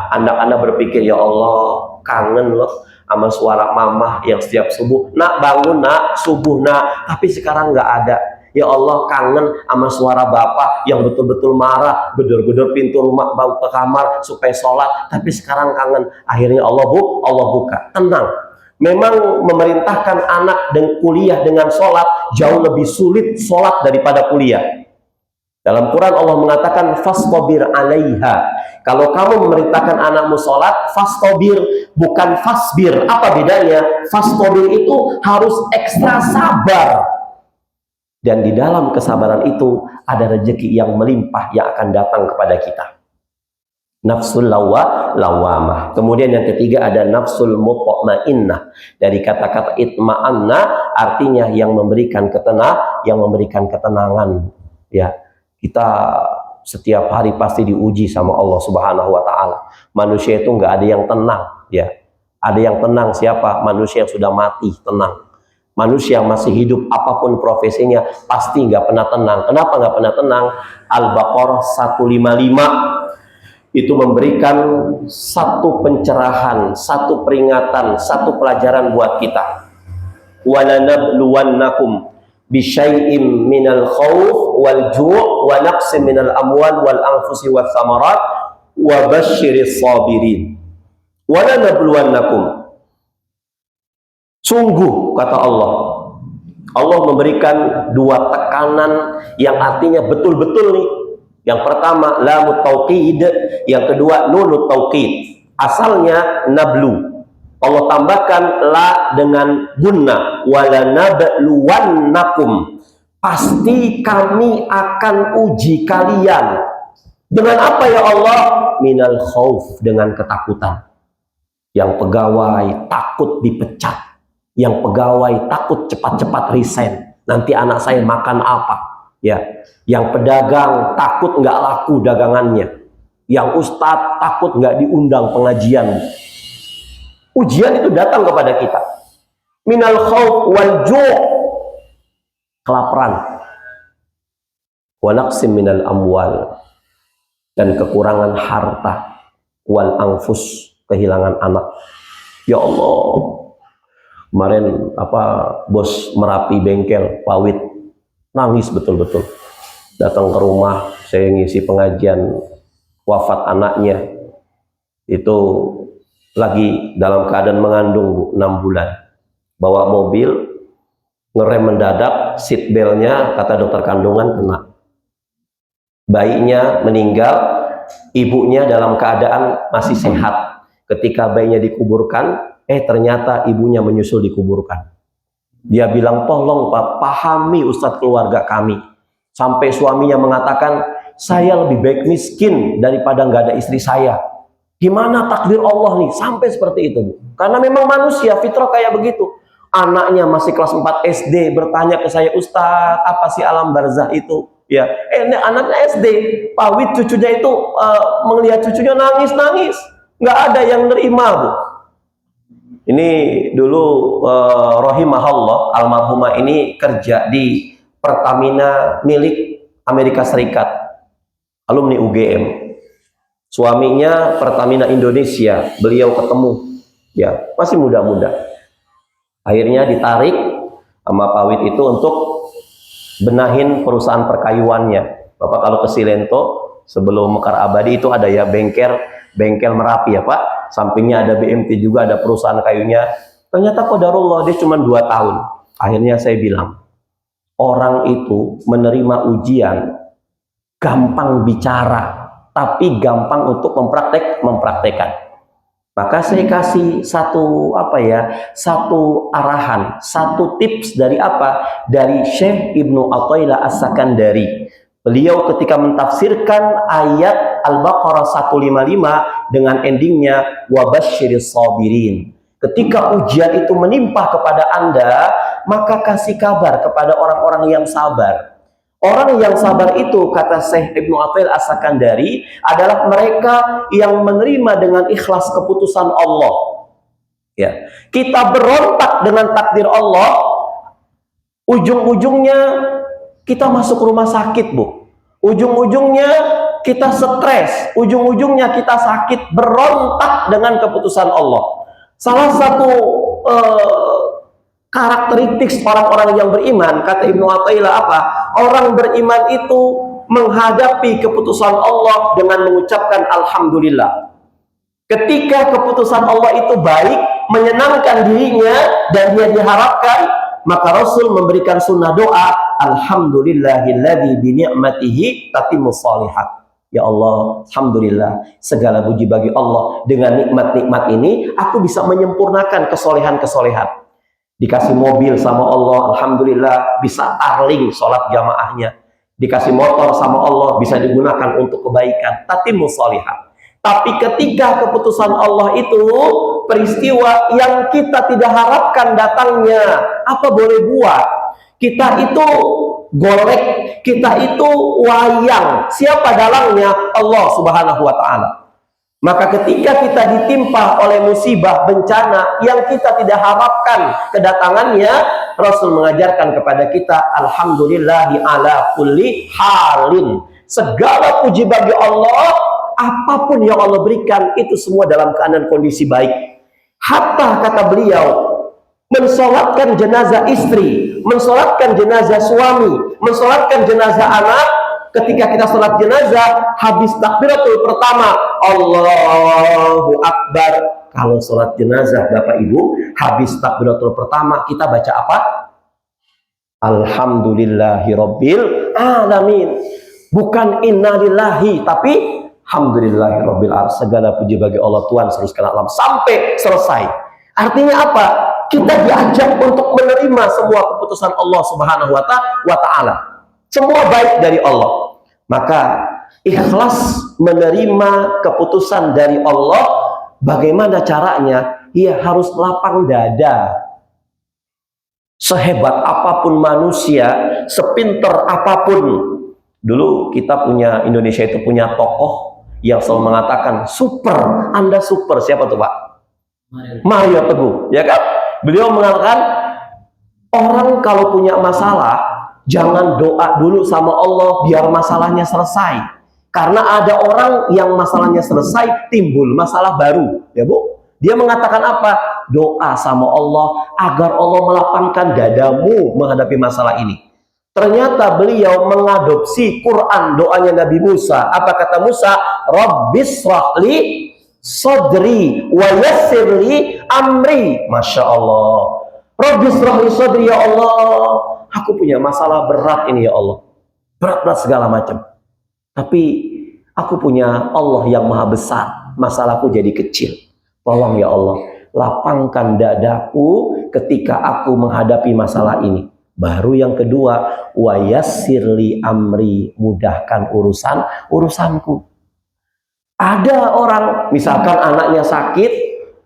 Speaker 1: anak-anak berpikir, ya Allah, kangen loh sama suara mama yang setiap subuh, nak bangun nak, subuh nak. Tapi sekarang nggak ada. Ya Allah, kangen sama suara bapak yang betul-betul marah, gedor-gedor pintu rumah, bawa ke kamar supaya sholat. Tapi sekarang kangen. Akhirnya Allah buka. Tenang. Memang memerintahkan anak dan kuliah dengan sholat jauh lebih sulit sholat daripada kuliah. Dalam Quran Allah mengatakan fastabir alaiha. Kalau kamu memerintahkan anakmu sholat, fastabir, bukan fasbir. Apa bedanya? Fastabir itu harus ekstra sabar. Dan di dalam kesabaran itu ada rezeki yang melimpah yang akan datang kepada kita. Nafsul lawamah. Kemudian yang ketiga ada nafsul mutmainnah. Dari kata-kata itma'anna artinya yang memberikan ketenangan. Ya, Kita setiap hari pasti diuji sama Allah Subhanahu wa taala. Manusia itu nggak ada yang tenang, ya. Ada yang tenang siapa? Manusia yang sudah mati, tenang. Manusia yang masih hidup, apapun profesinya, pasti nggak pernah tenang. Kenapa nggak pernah tenang? Al-Baqarah 155 itu memberikan satu pencerahan, satu peringatan, satu pelajaran buat kita. وَلَنَبْلُوَنَّكُمْ بِشَيْءٍ مِنَ الْخَوْفِ وَالْجُوعِ وَنَقْصٍ مِنَ الْأَمْوَالِ وَالْأَنْفُسِ وَالثَّمَرَاتِ وَبَشِّرِ الصَّابِرِينَ. وَلَنَبْلُوَنَّكُمْ, sungguh kata Allah, Allah memberikan dua tekanan yang artinya betul-betul nih. Yang pertama lamut tauqid, yang kedua nunut tauqid. Asalnya nablu, Allah tambahkan la dengan gunna, walanabluwannakum, pasti kami akan uji kalian. Dengan apa ya Allah? Minal khauf, dengan ketakutan. Yang pegawai takut dipecat, yang pegawai takut cepat-cepat resign, nanti anak saya makan apa, ya. Yang pedagang takut nggak laku dagangannya, yang ustadz takut nggak diundang pengajian. Ujian itu datang kepada kita. Minal khauf wal ju', kelaparan, wa naqsim minal amwal, dan kekurangan harta, wal anfus, kehilangan anak. Ya Allah, kemarin bos Merapi bengkel Pawit nangis betul-betul, datang ke rumah saya ngisi pengajian, wafat anaknya, itu lagi dalam keadaan mengandung, Bu, 6 bulan, bawa mobil, ngerem mendadak, seat beltnya kata dokter kandungan kena, bayinya meninggal, ibunya dalam keadaan masih sehat. Ketika bayinya dikuburkan, ternyata ibunya menyusul dikuburkan. Dia bilang, tolong Pak, pahami Ustadz keluarga kami. Sampai suaminya mengatakan, saya lebih baik miskin daripada nggak ada istri saya. Gimana takdir Allah nih? Sampai seperti itu, Bu. Karena memang manusia, fitrah kayak begitu. Anaknya masih kelas 4 SD, bertanya ke saya, Ustadz, apa sih alam barzah itu? Ya, ini anaknya SD, Pawit cucunya itu melihat cucunya nangis-nangis. Nggak ada yang nerima, Bu. Ini dulu rahimahullah, almarhumah ini kerja di Pertamina milik Amerika Serikat, alumni UGM. Suaminya Pertamina Indonesia, beliau ketemu, ya masih muda-muda. Akhirnya ditarik sama Pawit itu untuk benahin perusahaan perkayuannya. Bapak kalau ke Silento sebelum Mekar Abadi itu ada ya bengkel Merapi ya Pak. Sampingnya ada BMT juga, ada perusahaan kayunya. Ternyata qadarullah dia cuma 2 tahun. Akhirnya saya bilang, orang itu menerima ujian gampang bicara, tapi gampang untuk mempraktekkan. Maka saya kasih satu arahan, satu tips dari dari Syekh Ibnu Athaillah As-Sakandari. Beliau ketika mentafsirkan ayat Al-Baqarah 155 dengan endingnya wabasyiris sabirin. Ketika ujian itu menimpa kepada Anda, maka kasih kabar kepada orang-orang yang sabar. Orang yang sabar itu, kata Syekh Ibnu Athaillah As-Sakandari, adalah mereka yang menerima dengan ikhlas keputusan Allah. Ya, kita berontak dengan takdir Allah, ujung-ujungnya kita masuk rumah sakit, Bu. Ujung-ujungnya kita stres, ujung-ujungnya kita sakit, berontak dengan keputusan Allah. Salah satu karakteristik orang-orang yang beriman, kata Ibnu Athaillah orang beriman itu menghadapi keputusan Allah dengan mengucapkan alhamdulillah. Ketika keputusan Allah itu baik, menyenangkan dirinya dan dia diharapkan, maka Rasul memberikan sunnah doa, alhamdulillahilladzi bi ni'matihi tatimmus shalihat. Ya Allah, alhamdulillah, segala puji bagi Allah, dengan nikmat-nikmat ini aku bisa menyempurnakan kesolehan-kesolehan. Dikasih mobil sama Allah, alhamdulillah bisa tarling sholat jamaahnya. Dikasih motor sama Allah, bisa digunakan untuk kebaikan, tatimmus shalihat. Tapi ketika keputusan Allah itu peristiwa yang kita tidak harapkan datangnya, apa boleh buat? Kita itu golek, kita itu wayang. Siapa dalangnya? Allah Subhanahu wa Ta'ala. Maka ketika kita ditimpa oleh musibah, bencana yang kita tidak harapkan kedatangannya, Rasul mengajarkan kepada kita, alhamdulillahi ala kulli halin. Segala puji bagi Allah, apapun yang Allah berikan, itu semua dalam keadaan kondisi baik. Hatta kata beliau, mensolatkan jenazah istri, mensolatkan jenazah suami, mensolatkan jenazah anak. Ketika kita sholat jenazah, habis takbiratul pertama, Allahu Akbar. Kalau sholat jenazah, Bapak Ibu, habis takbiratul pertama, kita baca apa? Alhamdulillahirabbil alamin. Bukan innalillahi, tapi alhamdulillahirabbil alamin. Segala puji bagi Allah Tuhan seluruh sekalian alam, sampai selesai. Artinya apa? Kita diajak untuk menerima semua keputusan Allah Subhanahu wa Ta'ala. Semua baik dari Allah. Maka ikhlas menerima keputusan dari Allah. Bagaimana caranya? Ia harus lapang dada. Sehebat apapun manusia, sepinter apapun. Dulu kita punya, Indonesia itu punya tokoh yang selalu mengatakan, super, Anda super. Siapa tuh Pak? Mario Teguh, ya kan? Beliau mengatakan, orang kalau punya masalah, jangan doa dulu sama Allah biar masalahnya selesai. Karena ada orang yang masalahnya selesai, timbul masalah baru, ya Bu. Dia mengatakan apa? Doa sama Allah agar Allah melapangkan dadamu menghadapi masalah ini. Ternyata beliau mengadopsi Quran, doanya Nabi Musa. Apa kata Musa? Rabbisrahli sadri wa yassirli amri. Masya Allah. Rabbisrahli sadri, ya Allah, aku punya masalah berat ini ya Allah. Berat-berat segala macam. Tapi aku punya Allah yang maha besar. Masalahku jadi kecil. Tolong ya Allah, lapangkan dadaku ketika aku menghadapi masalah ini. Baru yang kedua, wa yassirli amri, mudahkan urusanku. Ada orang, misalkan anaknya sakit,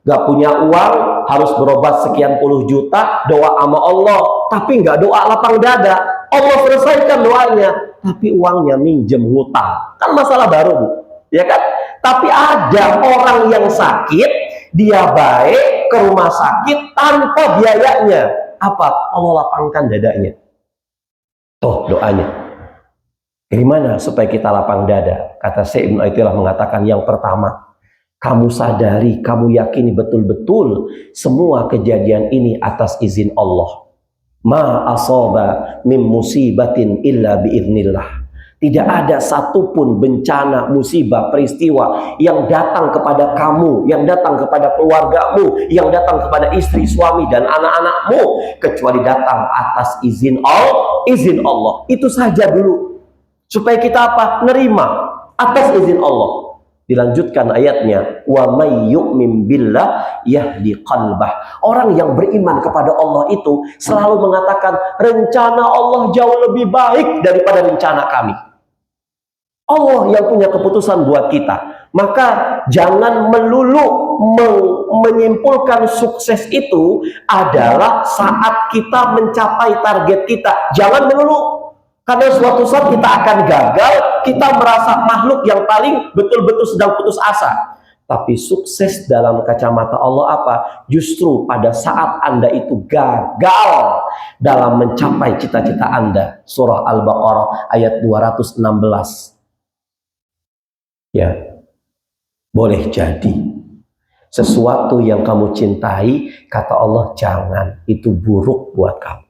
Speaker 1: gak punya uang, harus berobat sekian puluh juta, doa sama Allah, tapi nggak doa lapang dada. Allah selesaikan doanya, tapi uangnya minjem ngutang. Kan masalah baru Bu, ya kan? Tapi ada orang yang sakit, dia baik ke rumah sakit tanpa biayanya. Apa? Allah lapangkan dadanya. Tuh doanya. Gimana supaya kita lapang dada? Kata Syekh Ibnu Athillah mengatakan, yang pertama, kamu sadari, kamu yakini betul-betul semua kejadian ini atas izin Allah. Ma asaba min musibatin illa biiznillah. Tidak ada satupun bencana, musibah, peristiwa yang datang kepada kamu, yang datang kepada keluargamu, yang datang kepada istri, suami, dan anak-anakmu, kecuali datang atas izin Allah. Itu saja dulu. Supaya kita apa? Nerima atas izin Allah. Dilanjutkan ayatnya, wa may yu'min billah yahdi qalbah. Orang yang beriman kepada Allah itu selalu mengatakan, rencana Allah jauh lebih baik daripada rencana kami. Allah yang punya keputusan buat kita. Maka jangan melulu menyimpulkan sukses itu adalah saat kita mencapai target kita. Jangan melulu. Karena suatu saat kita akan gagal, kita merasa makhluk yang paling betul-betul sedang putus asa. Tapi sukses dalam kacamata Allah apa? Justru pada saat Anda itu gagal dalam mencapai cita-cita Anda. Surah Al-Baqarah ayat 216. Ya, boleh jadi sesuatu yang kamu cintai, kata Allah, jangan, itu buruk buat kamu.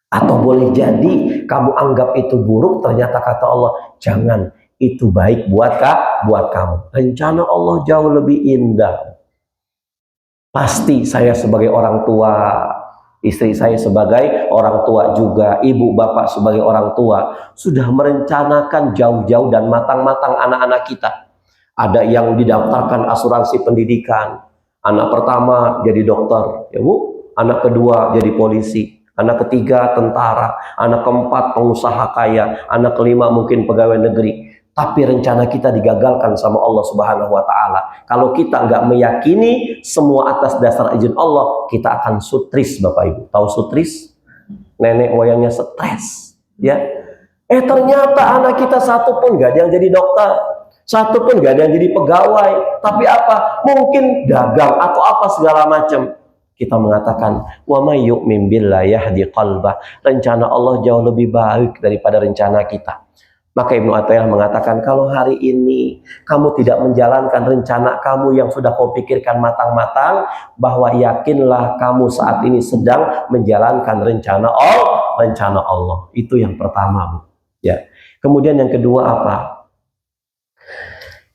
Speaker 1: Atau boleh jadi kamu anggap itu buruk, ternyata kata Allah, jangan, itu baik buat kamu. Rencana Allah jauh lebih indah. Pasti saya sebagai orang tua, istri saya sebagai orang tua juga, ibu bapak sebagai orang tua, sudah merencanakan jauh-jauh dan matang-matang anak-anak kita. Ada yang didaftarkan asuransi pendidikan. Anak pertama jadi dokter, ya Bu. Anak kedua jadi polisi. Anak ketiga tentara. Anak keempat pengusaha kaya. Anak kelima mungkin pegawai negeri. Tapi rencana kita digagalkan sama Allah Subhanahu wa Ta'ala. Kalau kita nggak meyakini semua atas dasar izin Allah, kita akan sutris, Bapak Ibu. Tahu sutris? Nenek moyangnya stres. Ya, ternyata anak kita satu pun gak ada yang jadi dokter, satu pun gak ada yang jadi pegawai, tapi apa? Mungkin dagang atau apa segala macam. Kita mengatakan, wa may yu'min billahi yahdi qalbah. Rencana Allah jauh lebih baik daripada rencana kita. Maka Ibnu Athaillah mengatakan, kalau hari ini kamu tidak menjalankan rencana kamu yang sudah kau pikirkan matang-matang, bahwa yakinlah kamu saat ini sedang menjalankan rencana Allah. Itu yang pertama, Bu. Ya. Kemudian yang kedua apa?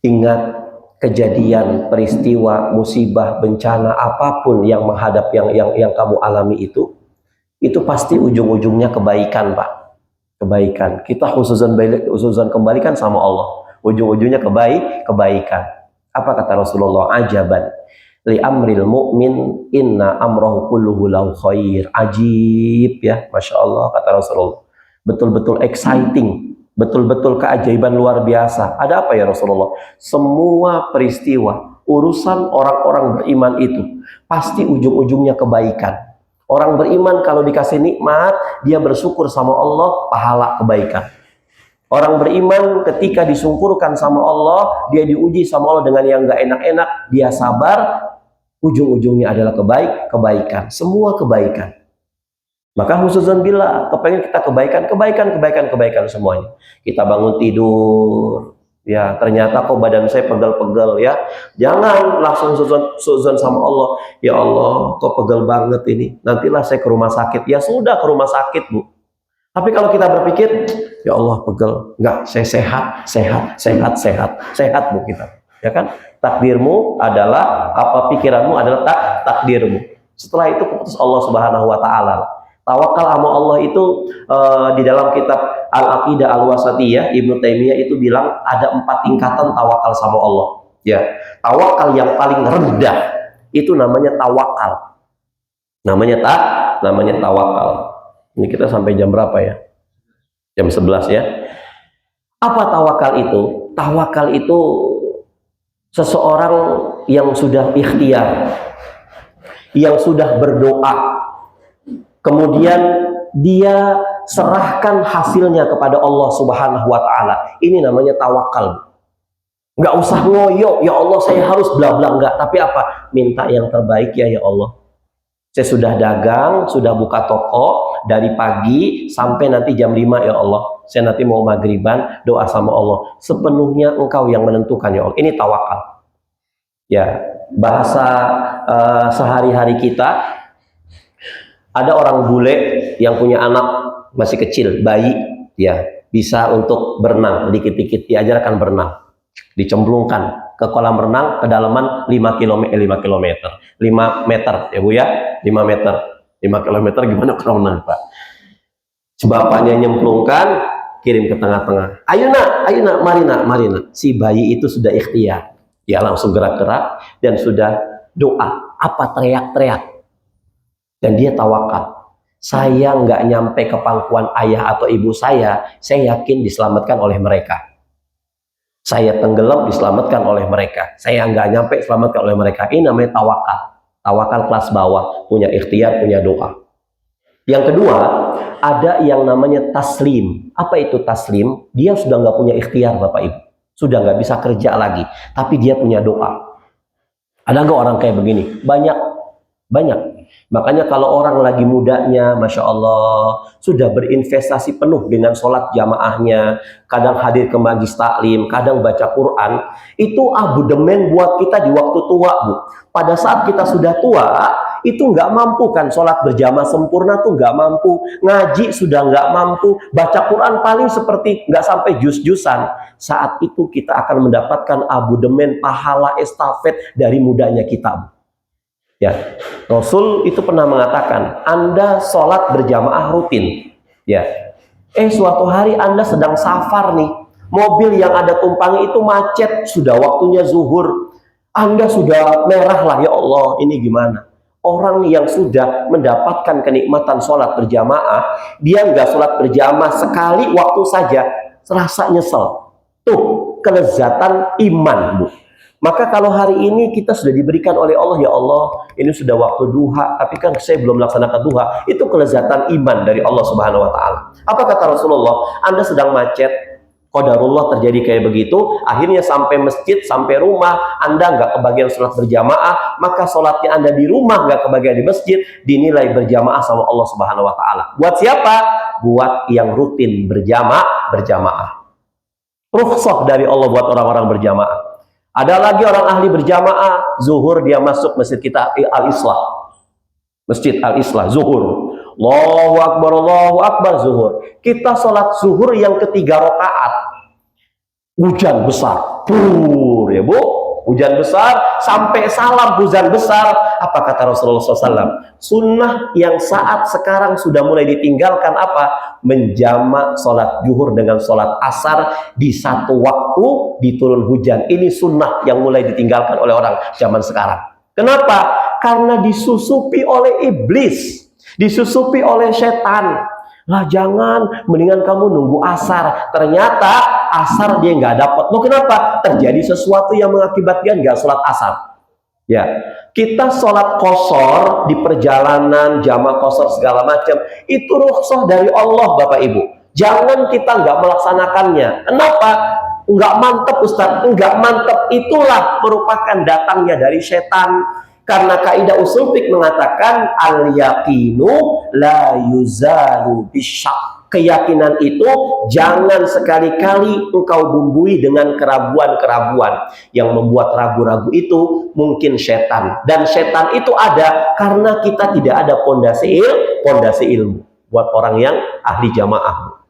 Speaker 1: Ingat kejadian, peristiwa, musibah, bencana apapun yang menghadap yang kamu alami itu pasti ujung-ujungnya kebaikan, Pak. Kebaikan. Kita khususan kembalikan sama Allah. Ujung-ujungnya kebaikan. Apa kata Rasulullah? Ajaban li amril mu'min inna amrahu kulluhu lahu khair. Ajib ya, Masya Allah kata Rasulullah. Betul-betul exciting. Betul-betul keajaiban luar biasa. Ada apa ya Rasulullah? Semua peristiwa, urusan orang-orang beriman itu pasti ujung-ujungnya kebaikan. Orang beriman kalau dikasih nikmat, dia bersyukur sama Allah, pahala kebaikan. Orang beriman ketika disungkurkan sama Allah, dia diuji sama Allah dengan yang gak enak-enak, dia sabar, ujung-ujungnya adalah kebaikan. Semua kebaikan. Maka khususan bila kepengen kita kebaikan semuanya. Kita bangun tidur, ya ternyata kok badan saya pegel-pegel ya. Jangan langsung suzon sama Allah. Ya Allah, kok pegel banget ini. Nantilah saya ke rumah sakit. Ya sudah ke rumah sakit, Bu. Tapi kalau kita berpikir, ya Allah pegel. Enggak, saya sehat, Bu kita. Ya kan? Takdirmu adalah apa, pikiranmu adalah takdirmu. Setelah itu keputus Allah Subhanahu wa taala. Tawakal sama Allah itu di dalam kitab Al-Aqidah Al-Wasatiyah, Ibnu Taimiyah itu bilang ada 4 tingkatan tawakal sama Allah. Ya, tawakal yang paling rendah itu namanya tawakal. Namanya tawakal. Ini kita sampai jam berapa ya? Jam 11 ya. Apa tawakal itu? Tawakal itu seseorang yang sudah ikhtiar, yang sudah berdoa, kemudian dia serahkan hasilnya kepada Allah Subhanahu wa taala. Ini namanya tawakal. Nggak usah ngoyo, ya Allah saya harus bla bla, enggak, tapi apa? Minta yang terbaik ya Allah. Saya sudah dagang, sudah buka toko dari pagi sampai nanti jam 5 ya Allah. Saya nanti mau maghriban, doa sama Allah. Sepenuhnya Engkau yang menentukan ya Allah. Ini tawakal. Ya, bahasa sehari-hari kita, ada orang bule yang punya anak masih kecil, bayi, ya bisa untuk berenang, dikit-dikit diajarkan berenang, dicemplungkan ke kolam renang kedalaman 5 meter ya Bu ya, 5 meter. 5 kilometer gimana kalau renang, Pak? Bapaknya nyemplungkan, kirim ke tengah-tengah. Ayo nak, mari nak. Si bayi itu sudah ikhtiar, dia langsung gerak-gerak dan sudah doa, apa teriak-teriak. Dan dia tawakal. Saya nggak nyampe ke pangkuan ayah atau ibu saya yakin diselamatkan oleh mereka. Saya tenggelam diselamatkan oleh mereka. Saya nggak nyampe diselamatkan oleh mereka. Ini namanya tawakal. Tawakal kelas bawah, punya ikhtiar, punya doa. Yang kedua, ada yang namanya taslim. Apa itu taslim? Dia sudah nggak punya ikhtiar, Bapak Ibu. Sudah nggak bisa kerja lagi. Tapi dia punya doa. Ada nggak orang kayak begini? Banyak. Makanya kalau orang lagi mudanya, Masya Allah, sudah berinvestasi penuh dengan sholat jamaahnya, kadang hadir ke majlis taklim, kadang baca Quran, itu abodemen buat kita di waktu tua, Bu. Pada saat kita sudah tua, itu nggak mampu kan, sholat berjamaah sempurna tuh nggak mampu, ngaji sudah nggak mampu, baca Quran paling seperti nggak sampai juz-juzan. Saat itu kita akan mendapatkan abodemen pahala estafet dari mudanya kita, Bu. Ya, Rasul itu pernah mengatakan, Anda sholat berjamaah rutin. Ya, suatu hari Anda sedang safar nih, mobil yang ada tumpangi itu macet, sudah waktunya zuhur, Anda sudah merah lah, ya Allah, ini gimana? Orang yang sudah mendapatkan kenikmatan sholat berjamaah, dia nggak sholat berjamaah sekali waktu saja, serasa nyesel. Tuh, kelezatan iman, Bu. Maka kalau hari ini kita sudah diberikan oleh Allah, ya Allah, ini sudah waktu duha, tapi kan saya belum melaksanakan duha, itu kelezatan iman dari Allah Subhanahu wa taala. Apa kata Rasulullah? Anda sedang macet, qadarullah terjadi kayak begitu, akhirnya sampai masjid, sampai rumah, Anda nggak kebagian sholat berjamaah, maka sholatnya Anda di rumah nggak kebagian di masjid, dinilai berjamaah sama Allah Subhanahu wa taala. Buat siapa? Buat yang rutin berjamaah. Rukhsah dari Allah buat orang-orang berjamaah. Ada lagi orang ahli berjamaah, zuhur dia masuk masjid kita Al-Islah. Masjid Al-Islah, zuhur. Allahu Akbar, zuhur. Kita sholat zuhur yang ketiga rakaat. Hujan besar. Pur, ya Bu. Hujan besar, sampai salam hujan besar. Apa kata Rasulullah SAW? Sunnah yang saat sekarang sudah mulai ditinggalkan apa? Menjamak sholat zuhur dengan sholat asar di satu waktu diturun hujan. Ini sunnah yang mulai ditinggalkan oleh orang zaman sekarang. Kenapa? Karena disusupi oleh iblis, disusupi oleh setan. Lah jangan, mendingan kamu nunggu asar. Ternyata asar dia nggak dapat. Loh kenapa? Terjadi sesuatu yang mengakibatkan nggak sholat asar. Ya, kita sholat qashar di perjalanan, jamaah qashar segala macam, itu rukhsah dari Allah Bapak Ibu. Jangan kita nggak melaksanakannya. Kenapa? Nggak mantep Ustaz, nggak mantep. Itulah merupakan datangnya dari setan. Karena kaidah usul fiqh mengatakan al-yaqinu la yuzalu bisyak. Keyakinan itu jangan sekali-kali engkau bumbui dengan keraguan-keraguan. Yang membuat ragu-ragu itu mungkin setan. Dan setan itu ada karena kita tidak ada pondasi ilmu. Buat orang yang ahli jamaah.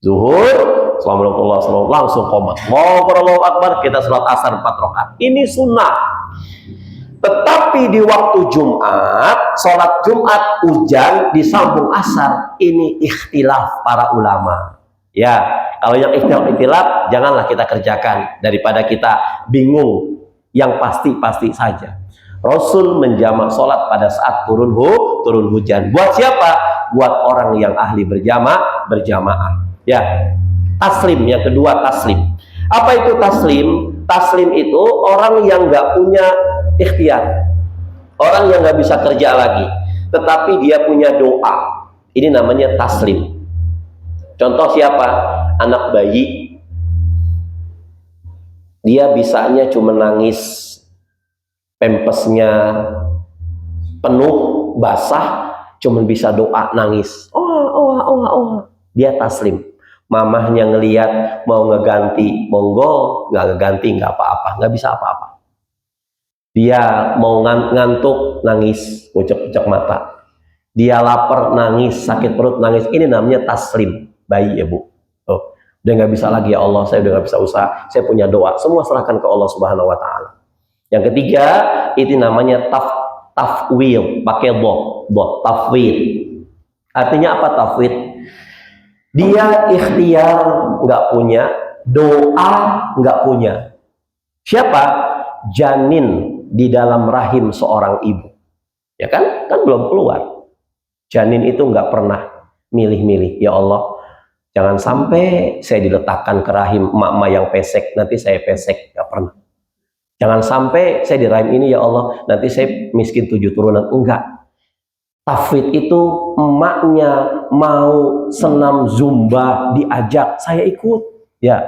Speaker 1: Zuhur, Assalamualaikum, langsung qomat. Allahu Akbar, kita sholat asar 4 rakaat. Ini sunnah. Tetapi di waktu Jumat, sholat Jumat hujan disambung asar, ini ikhtilaf para ulama. Ya, kalau yang ikhtilaf janganlah kita kerjakan daripada kita bingung. Yang pasti saja. Rasul menjamak sholat pada saat turun hujan. Buat siapa? Buat orang yang ahli berjamaah. Ya, taslim yang kedua taslim. Apa itu taslim? Taslim itu orang yang nggak punya ikhtiar, orang yang nggak bisa kerja lagi, tetapi dia punya doa. Ini namanya taslim. Contoh siapa? Anak bayi, dia bisanya cuma nangis, pempesnya penuh basah, cuma bisa doa nangis. Dia taslim. Mamahnya ngelihat mau ngeganti, monggo, nggak ngeganti nggak apa-apa, nggak bisa apa-apa. Dia mau ngantuk, nangis, ucek-ucek mata. Dia lapar, nangis, sakit perut, nangis. Ini namanya taslim, bayi ya Bu. Oh, udah nggak bisa lagi ya Allah, saya udah nggak bisa usaha, saya punya doa. Semua serahkan ke Allah Subhanahu Wa Taala. Yang ketiga, itu namanya tafwid, pakai dot, tafwid. Artinya apa tafwid? Dia ikhtiar nggak punya, doa nggak punya. Siapa? Janin di dalam rahim seorang ibu. Ya kan belum keluar. Janin itu nggak pernah milih-milih. Ya Allah, jangan sampai saya diletakkan ke rahim emak-emak yang pesek, nanti saya pesek. Nggak pernah. Jangan sampai saya di rahim ini, ya Allah, nanti saya miskin 7 turunan. Enggak. Tafwid itu emaknya mau senam zumba diajak, saya ikut. Ya,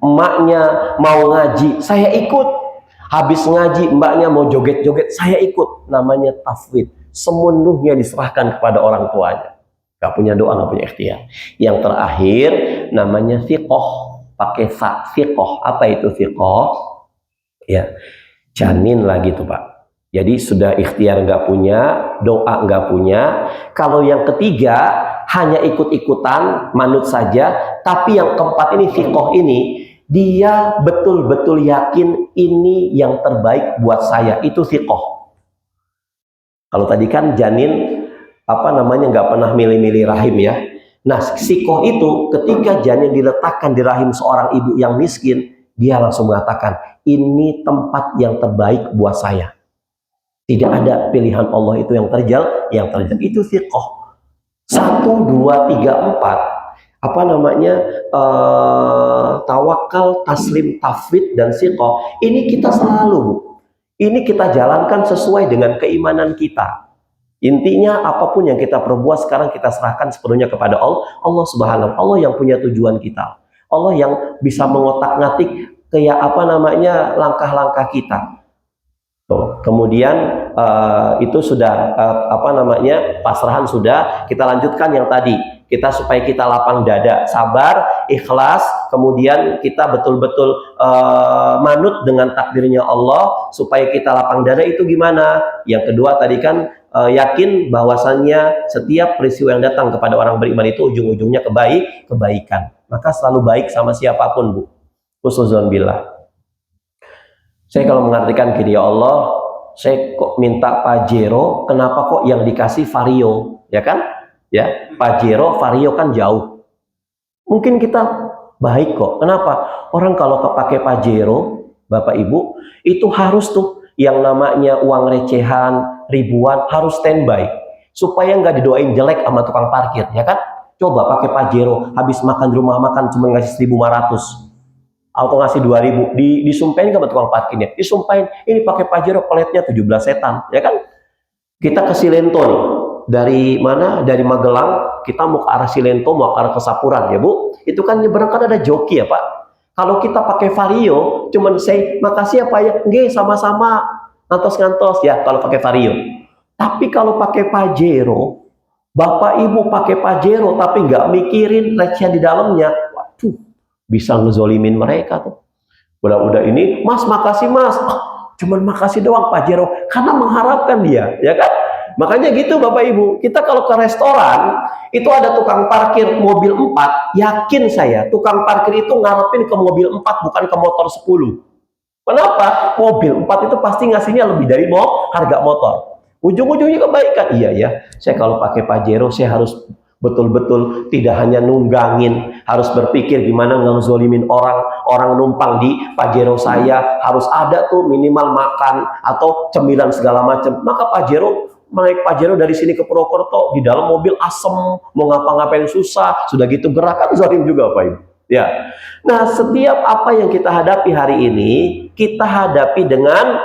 Speaker 1: emaknya mau ngaji, saya ikut. Habis ngaji, mbaknya mau joget-joget, saya ikut. Namanya tafwid. Semenuhnya diserahkan kepada orang tuanya. Gak punya doa, gak punya ikhtiar. Yang terakhir namanya fiqh, pakai fa, fiqh. Apa itu fiqh? Ya, janin lagi tuh Pak. Jadi sudah ikhtiar nggak punya, doa nggak punya. Kalau yang ketiga hanya ikut-ikutan, manut saja. Tapi yang keempat ini, fiqh ini, dia betul-betul yakin ini yang terbaik buat saya. Itu fiqh. Kalau tadi kan janin nggak pernah milih-milih rahim ya. Nah, fiqh itu ketika janin diletakkan di rahim seorang ibu yang miskin, dia langsung mengatakan ini tempat yang terbaik buat saya. Tidak ada pilihan Allah itu yang terjal. Itu fiqh. 1, 2, 3, 4. apa namanya, tawakal, taslim, tafwid, dan siqah. Ini kita selalu, Bu. Ini kita jalankan sesuai dengan keimanan kita. Intinya apapun yang kita perbuat sekarang kita serahkan sepenuhnya kepada Allah. Allah Subhanahu, Allah yang punya tujuan kita. Allah yang bisa mengotak-ngatik kayak apa namanya langkah-langkah kita. Tuh. Kemudian itu sudah apa namanya pasrahan sudah, kita lanjutkan yang tadi. Kita supaya kita lapang dada, sabar, ikhlas, kemudian kita betul-betul manut dengan takdirnya Allah supaya kita lapang dada itu gimana? Yang kedua tadi kan yakin bahwasannya setiap peristiwa yang datang kepada orang beriman itu ujung-ujungnya kebaikan. Maka selalu baik sama siapapun, Bu. Husnuzon billah. Saya kalau mengartikan gini, ya Allah, saya kok minta Pajero, kenapa kok yang dikasih Vario, ya kan? Ya, Pajero, Vario kan jauh. Mungkin kita baik kok. Kenapa? Orang kalau pakai Pajero, Bapak Ibu, itu harus tuh yang namanya uang recehan ribuan harus standby supaya nggak didoain jelek sama tukang parkir, ya kan? Coba pakai Pajero, habis makan di rumah makan cuma ngasih 1.500. Atau ngasih 2.000, disumpahin ke tukang parkirnya, disumpahin ini pakai Pajero peletnya 17 setan, ya kan? Kita ke Silento nih, dari mana? Dari Magelang, kita mau ke arah Silento, mau ke arah Kesapuran, ya Bu. Itu kan nyebrang kan ada joki ya Pak. Kalau kita pakai Vario, cuman say makasih ya Pak ya, nggih sama-sama, ngantos-ngantos ya kalau pakai Vario. Tapi kalau pakai Pajero, Bapak Ibu pakai Pajero tapi nggak mikirin recehan di dalamnya, waduh, bisa ngezolimin mereka tuh. Udah ini, Mas makasih Mas, cuman makasih doang Pajero, karena mengharapkan dia, ya kan? Makanya gitu Bapak Ibu, kita kalau ke restoran itu ada tukang parkir mobil 4, yakin saya tukang parkir itu ngarepin ke mobil 4 bukan ke motor 10. Kenapa? Mobil 4 itu pasti ngasihnya lebih dari harga motor. Ujung-ujungnya kebaikan. Iya ya, saya kalau pakai Pajero saya harus betul-betul tidak hanya nunggangin, harus berpikir gimana ngezolimin orang numpang di Pajero saya, harus ada tuh minimal makan atau cemilan segala macam. Maka naik Pajero dari sini ke Purwokerto, di dalam mobil asem, mau ngapa-ngapain susah, sudah gitu gerakan zolim juga Pak Ibu. Ya. Nah, setiap apa yang kita hadapi hari ini, kita hadapi dengan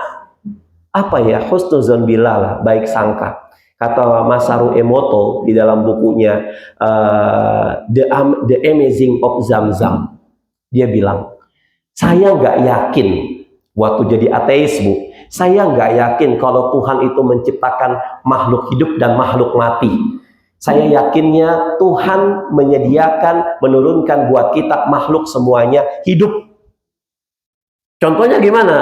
Speaker 1: apa ya? Husnuzon billah lah, baik sangka. Kata Masaru Emoto di dalam bukunya The Amazing of Zamzam, dia bilang, saya nggak yakin waktu jadi ateis Bu, saya nggak yakin kalau Tuhan itu menciptakan makhluk hidup dan makhluk mati. Saya yakinnya Tuhan menyediakan, menurunkan buat kita makhluk semuanya hidup. Contohnya gimana?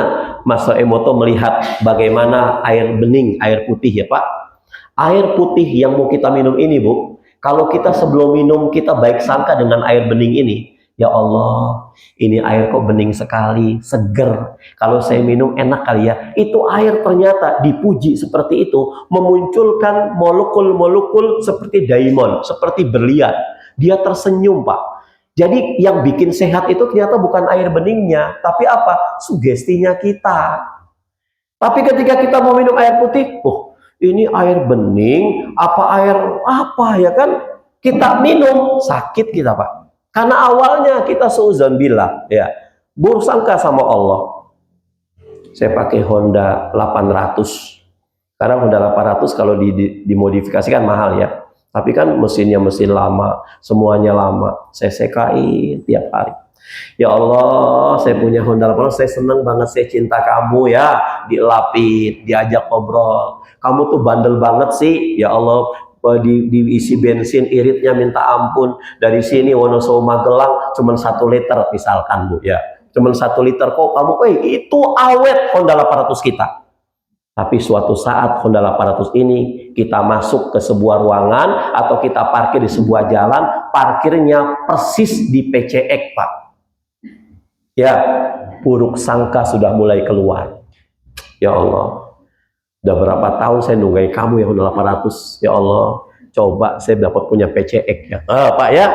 Speaker 1: Masaru Emoto melihat bagaimana air bening, air putih ya Pak. Air putih yang mau kita minum ini Bu, kalau kita sebelum minum kita baik sangka dengan air bening ini, ya Allah, ini air kok bening sekali, seger. Kalau saya minum enak kali ya. Itu air ternyata dipuji seperti itu, memunculkan molekul-molekul seperti diamond, seperti berlian. Dia tersenyum Pak. Jadi yang bikin sehat itu ternyata bukan air beningnya, tapi apa? Sugestinya kita. Tapi ketika kita mau minum air putih, ini air bening, apa air apa ya kan? Kita minum, sakit kita Pak. Karena awalnya kita suudzon billah, ya, buruk sangka sama Allah. Saya pakai Honda 800. Sekarang Honda 800 kalau dimodifikasikan mahal ya. Tapi kan mesinnya mesin lama, semuanya lama. Saya sekain tiap hari. Ya Allah, saya punya Honda 800, saya senang banget, saya cinta kamu ya, dilapit, diajak ngobrol. Kamu tuh bandel banget sih, ya Allah, diisi bensin, iritnya minta ampun. Dari sini Wonosobo Magelang cuma 1 liter misalkan Bu ya. Cuma 1 liter kok kamu, itu awet Honda 800 kita. Tapi suatu saat Honda 800 ini kita masuk ke sebuah ruangan atau kita parkir di sebuah jalan, parkirnya persis di PCX Pak. Ya, buruk sangka sudah mulai keluar. Ya Allah, udah berapa tahun saya nungguin kamu ya Honda 800. Ya Allah, coba saya dapat punya PCX ya. Pak ya,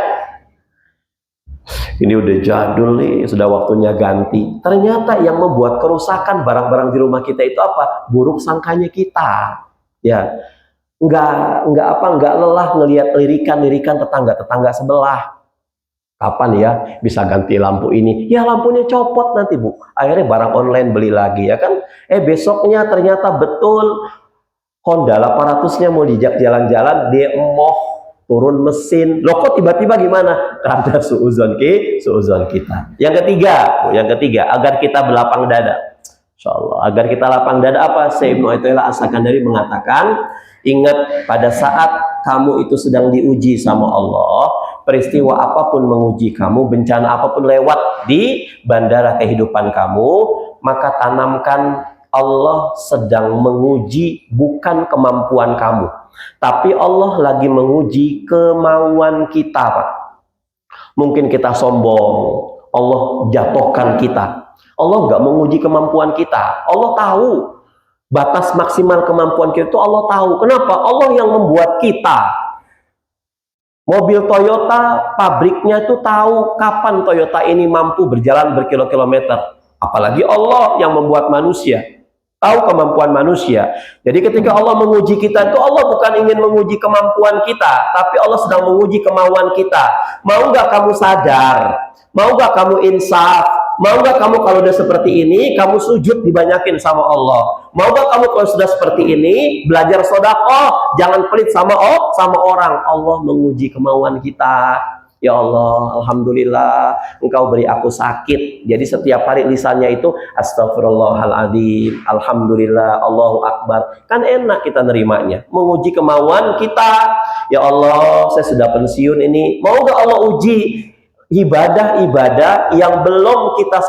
Speaker 1: ini udah jadul nih, sudah waktunya ganti. Ternyata yang membuat kerusakan barang-barang di rumah kita itu apa? Buruk sangkanya kita. Ya, nggak lelah ngelihat lirikan tetangga sebelah. Kapan ya bisa ganti lampu ini? Ya lampunya copot nanti Bu. Akhirnya barang online beli lagi ya kan. Besoknya ternyata betul Honda 800-nya mau dijak jalan-jalan, dia emoh turun mesin. Loh kok tiba-tiba gimana? Karena suuzon kita. Yang ketiga, agar kita berlapang dada. Insyaallah, agar kita lapang dada apa? Syekh Ibnu Athaillah As-Sakandari mengatakan, ingat pada saat kamu itu sedang diuji sama Allah, peristiwa apapun menguji kamu, bencana apapun lewat di bandara kehidupan kamu, maka tanamkan Allah sedang menguji bukan kemampuan kamu, tapi Allah lagi menguji kemauan kita, Pak. Mungkin kita sombong, Allah jatuhkan kita. Allah nggak menguji kemampuan kita. Allah tahu batas maksimal kemampuan kita itu, Allah tahu. Kenapa? Allah yang membuat kita. Mobil Toyota, pabriknya itu tahu kapan Toyota ini mampu berjalan berkilo-kilometer. Apalagi Allah yang membuat manusia, tahu kemampuan manusia. Jadi ketika Allah menguji kita itu, Allah bukan ingin menguji kemampuan kita, tapi Allah sedang menguji kemauan kita. Mau nggak kamu sadar? Mau nggak kamu insaf? Mau nggak kamu kalau udah seperti ini, kamu sujud dibanyakin sama Allah? Mau nggak kamu kalau sudah seperti ini, belajar sedekah, jangan pelit sama orang? Allah menguji kemauan kita. Ya Allah, Alhamdulillah Engkau beri aku sakit. Jadi setiap hari lisannya itu Astagfirullahaladzim, Alhamdulillah, Allahu Akbar. Kan enak kita nerimanya. Menguji kemauan kita. Ya Allah, saya sudah pensiun ini. Mau nggak Allah uji ibadah-ibadah yang belum kita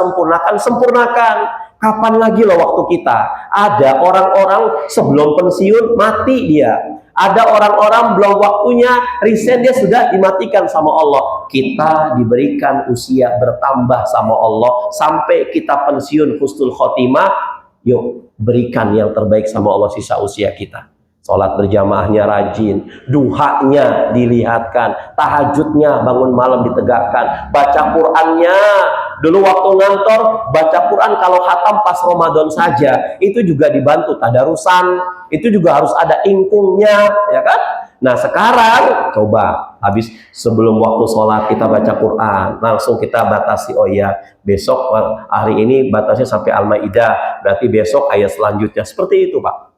Speaker 1: sempurnakan? Kapan lagi loh waktu kita? Ada orang-orang sebelum pensiun mati dia. Ada orang-orang belum waktunya resign, dia sudah dimatikan sama Allah. Kita diberikan usia bertambah sama Allah sampai kita pensiun husnul khotimah. Yuk berikan yang terbaik sama Allah sisa usia kita. Sholat berjamaahnya rajin, duhanya dilihatkan, tahajudnya bangun malam ditegakkan, baca Qur'annya. Dulu waktu ngantor, baca Quran kalau khatam pas Ramadan saja, itu juga dibantu tadarusan, itu juga harus ada ingkungnya, ya kan? Nah sekarang, coba, habis sebelum waktu sholat kita baca Quran, langsung kita batasi, oh ya, besok, hari ini batasnya sampai Al-Ma'idah, berarti besok ayat selanjutnya, seperti itu Pak.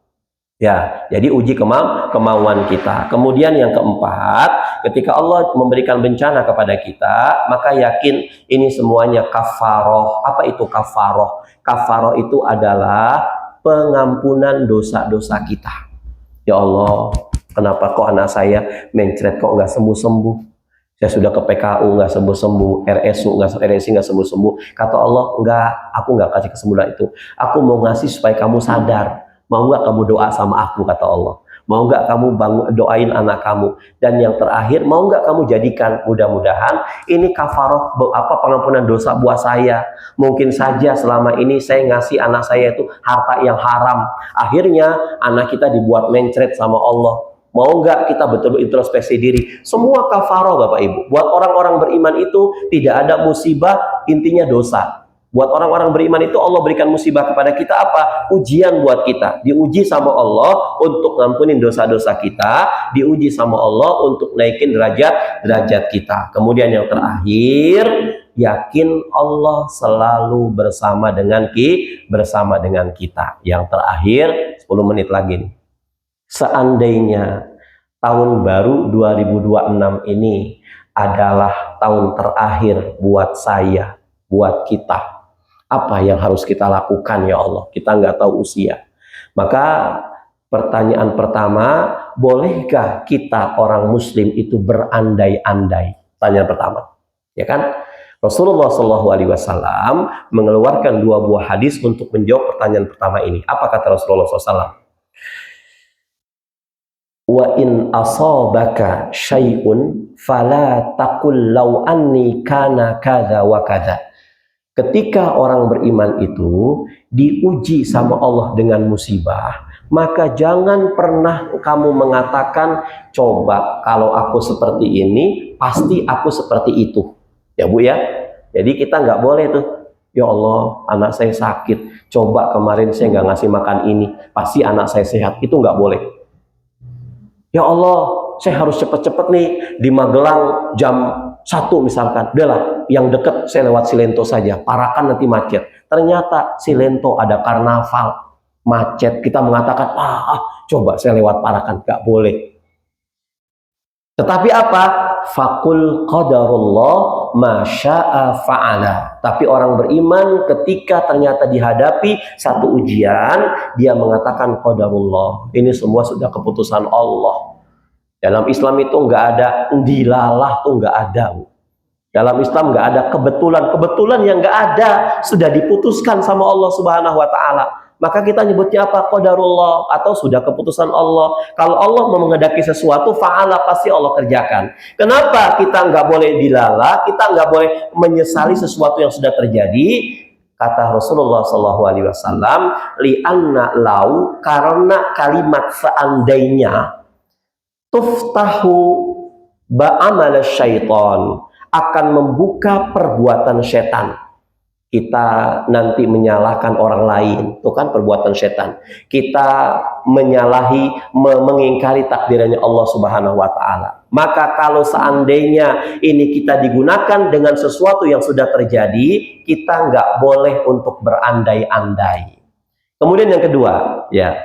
Speaker 1: Ya, jadi uji kemauan kita. Kemudian yang keempat, ketika Allah memberikan bencana kepada kita, maka yakin ini semuanya kafaroh. Apa itu kafaroh? Kafaroh itu adalah pengampunan dosa-dosa kita. Ya Allah, kenapa kok anak saya mencret kok nggak sembuh-sembuh? Saya sudah ke PKU nggak sembuh-sembuh, RSU RSI nggak sembuh-sembuh. Kata Allah, enggak, aku nggak kasih kesembuhan itu. Aku mau ngasih supaya kamu sadar. Mau nggak kamu doa sama aku, kata Allah. Mau nggak kamu doain anak kamu. Dan yang terakhir, mau nggak kamu jadikan, mudah-mudahan ini kafaroh pengampunan dosa buat saya. Mungkin saja selama ini saya ngasih anak saya itu harta yang haram. Akhirnya anak kita dibuat mencret sama Allah. Mau nggak kita betul-betul introspeksi diri? Semua kafaroh Bapak Ibu. Buat orang-orang beriman itu tidak ada musibah, intinya dosa. Buat orang-orang beriman itu Allah berikan musibah kepada kita apa? Ujian buat kita. Diuji sama Allah untuk ngampunin dosa-dosa kita. Diuji sama Allah untuk naikin derajat kita. Kemudian yang terakhir, yakin Allah selalu bersama dengan kita. Yang terakhir, 10 menit lagi nih. Seandainya tahun baru 2026 ini adalah tahun terakhir buat saya, buat kita. Apa yang harus kita lakukan ya Allah? Kita nggak tahu usia. Maka pertanyaan pertama, bolehkah kita orang muslim itu berandai-andai? Pertanyaan pertama, ya kan? Rasulullah SAW mengeluarkan 2 buah hadis untuk menjawab pertanyaan pertama ini. Apa kata Rasulullah SAW? Wa in asabaka syai'un fala taqul law anni kana kadza wa kadza. Ketika orang beriman itu diuji sama Allah dengan musibah, maka jangan pernah kamu mengatakan, coba kalau aku seperti ini, pasti aku seperti itu. Ya Bu ya. Jadi kita nggak boleh tuh, ya Allah anak saya sakit, coba kemarin saya nggak ngasih makan ini, pasti anak saya sehat. Itu nggak boleh. Ya Allah, saya harus cepet-cepet nih di Magelang jam Satu misalkan, udahlah yang deket saya lewat Cilento saja, Parakan nanti macet. Ternyata Cilento ada karnaval, macet. Kita mengatakan, coba saya lewat Parakan, gak boleh. Tetapi apa? Fakul qadarullah masya'a fa'ala. Tapi orang beriman ketika ternyata dihadapi satu ujian, dia mengatakan qadarullah. Ini semua sudah keputusan Allah. Dalam Islam itu nggak ada dilalah, tuh nggak ada. Dalam Islam nggak ada kebetulan yang nggak ada, sudah diputuskan sama Allah Subhanahu Wa Taala. Maka kita nyebutnya apa? Qadarullah, atau sudah keputusan Allah. Kalau Allah mau mengendaki sesuatu, fa'ala, pasti Allah kerjakan. Kenapa kita nggak boleh dilalah, kita nggak boleh menyesali sesuatu yang sudah terjadi? Kata Rasulullah SAW, li'anna lau, karena kalimat seandainya, tuftahu ba'amal syaitan, akan membuka perbuatan setan. Kita nanti menyalahkan orang lain, itu kan perbuatan setan. Kita menyalahi, mengingkari takdirnya Allah Subhanahu Wa Taala. Maka kalau seandainya ini kita digunakan dengan sesuatu yang sudah terjadi, kita nggak boleh untuk berandai-andai. Kemudian yang kedua, ya,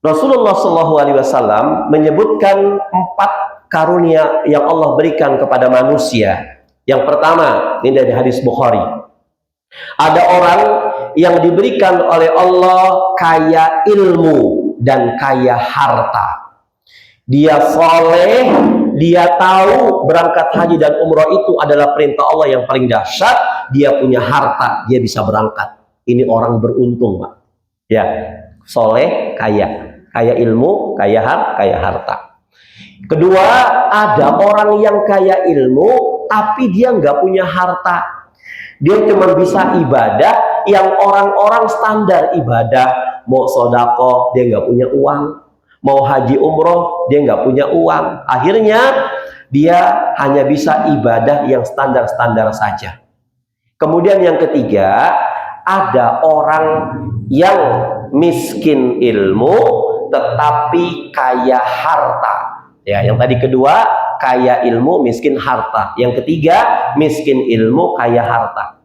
Speaker 1: Rasulullah SAW menyebutkan 4 karunia yang Allah berikan kepada manusia. Yang pertama, ini dari hadis Bukhari. Ada orang yang diberikan oleh Allah kaya ilmu dan kaya harta. Dia soleh, dia tahu berangkat haji dan umroh itu adalah perintah Allah yang paling dahsyat. Dia punya harta, dia bisa berangkat. Ini orang beruntung, Pak. Ya, soleh, kaya ilmu, kaya harta. Kedua, ada orang yang kaya ilmu tapi dia nggak punya harta. Dia cuma bisa ibadah yang orang-orang standar ibadah. Mau sodako, dia nggak punya uang. Mau haji umroh, dia nggak punya uang. Akhirnya dia hanya bisa ibadah yang standar-standar saja. Kemudian yang ketiga, ada orang yang miskin ilmu tetapi kaya harta. Ya, yang tadi kedua kaya ilmu, miskin harta. Yang ketiga miskin ilmu, kaya harta.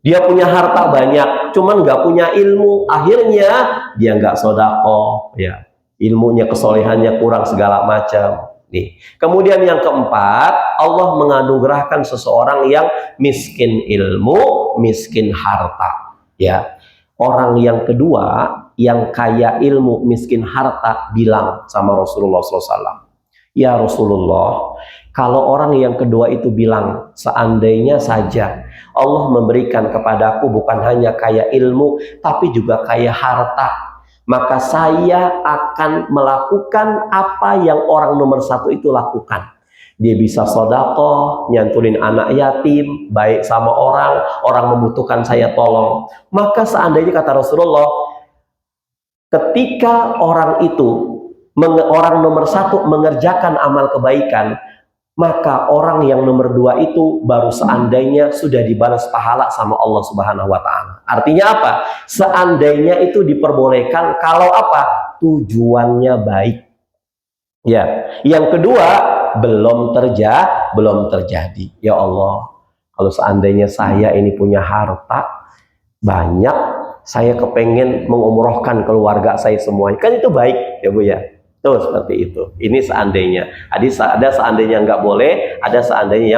Speaker 1: Dia punya harta banyak, cuman nggak punya ilmu. Akhirnya dia nggak sodako, ya, ilmunya, kesolehannya kurang segala macam. Nih. Kemudian yang keempat, Allah menganugerahkan seseorang yang miskin ilmu, miskin harta. Ya, orang yang kedua yang kaya ilmu, miskin harta, bilang sama Rasulullah SAW, ya Rasulullah, kalau orang yang kedua itu bilang, seandainya saja Allah memberikan kepadaku bukan hanya kaya ilmu, tapi juga kaya harta, maka saya akan melakukan apa yang orang nomor 1 itu lakukan. Dia bisa sodako, nyantunin anak yatim, baik sama orang membutuhkan saya tolong. Maka seandainya, kata Rasulullah, ketika orang itu, orang nomor 1 mengerjakan amal kebaikan, maka orang yang nomor 2 itu baru seandainya sudah dibalas pahala sama Allah Subhanahu Wa Taala. Artinya apa? Seandainya itu diperbolehkan kalau apa? Tujuannya baik. Ya. Yang kedua, belum terjadi. Ya Allah, kalau seandainya saya ini punya harta banyak, saya kepengen mengumrohkan keluarga saya semuanya, kan itu baik ya Bu ya. Tuh, seperti itu. Ini seandainya. Ada seandainya nggak boleh, ada seandainya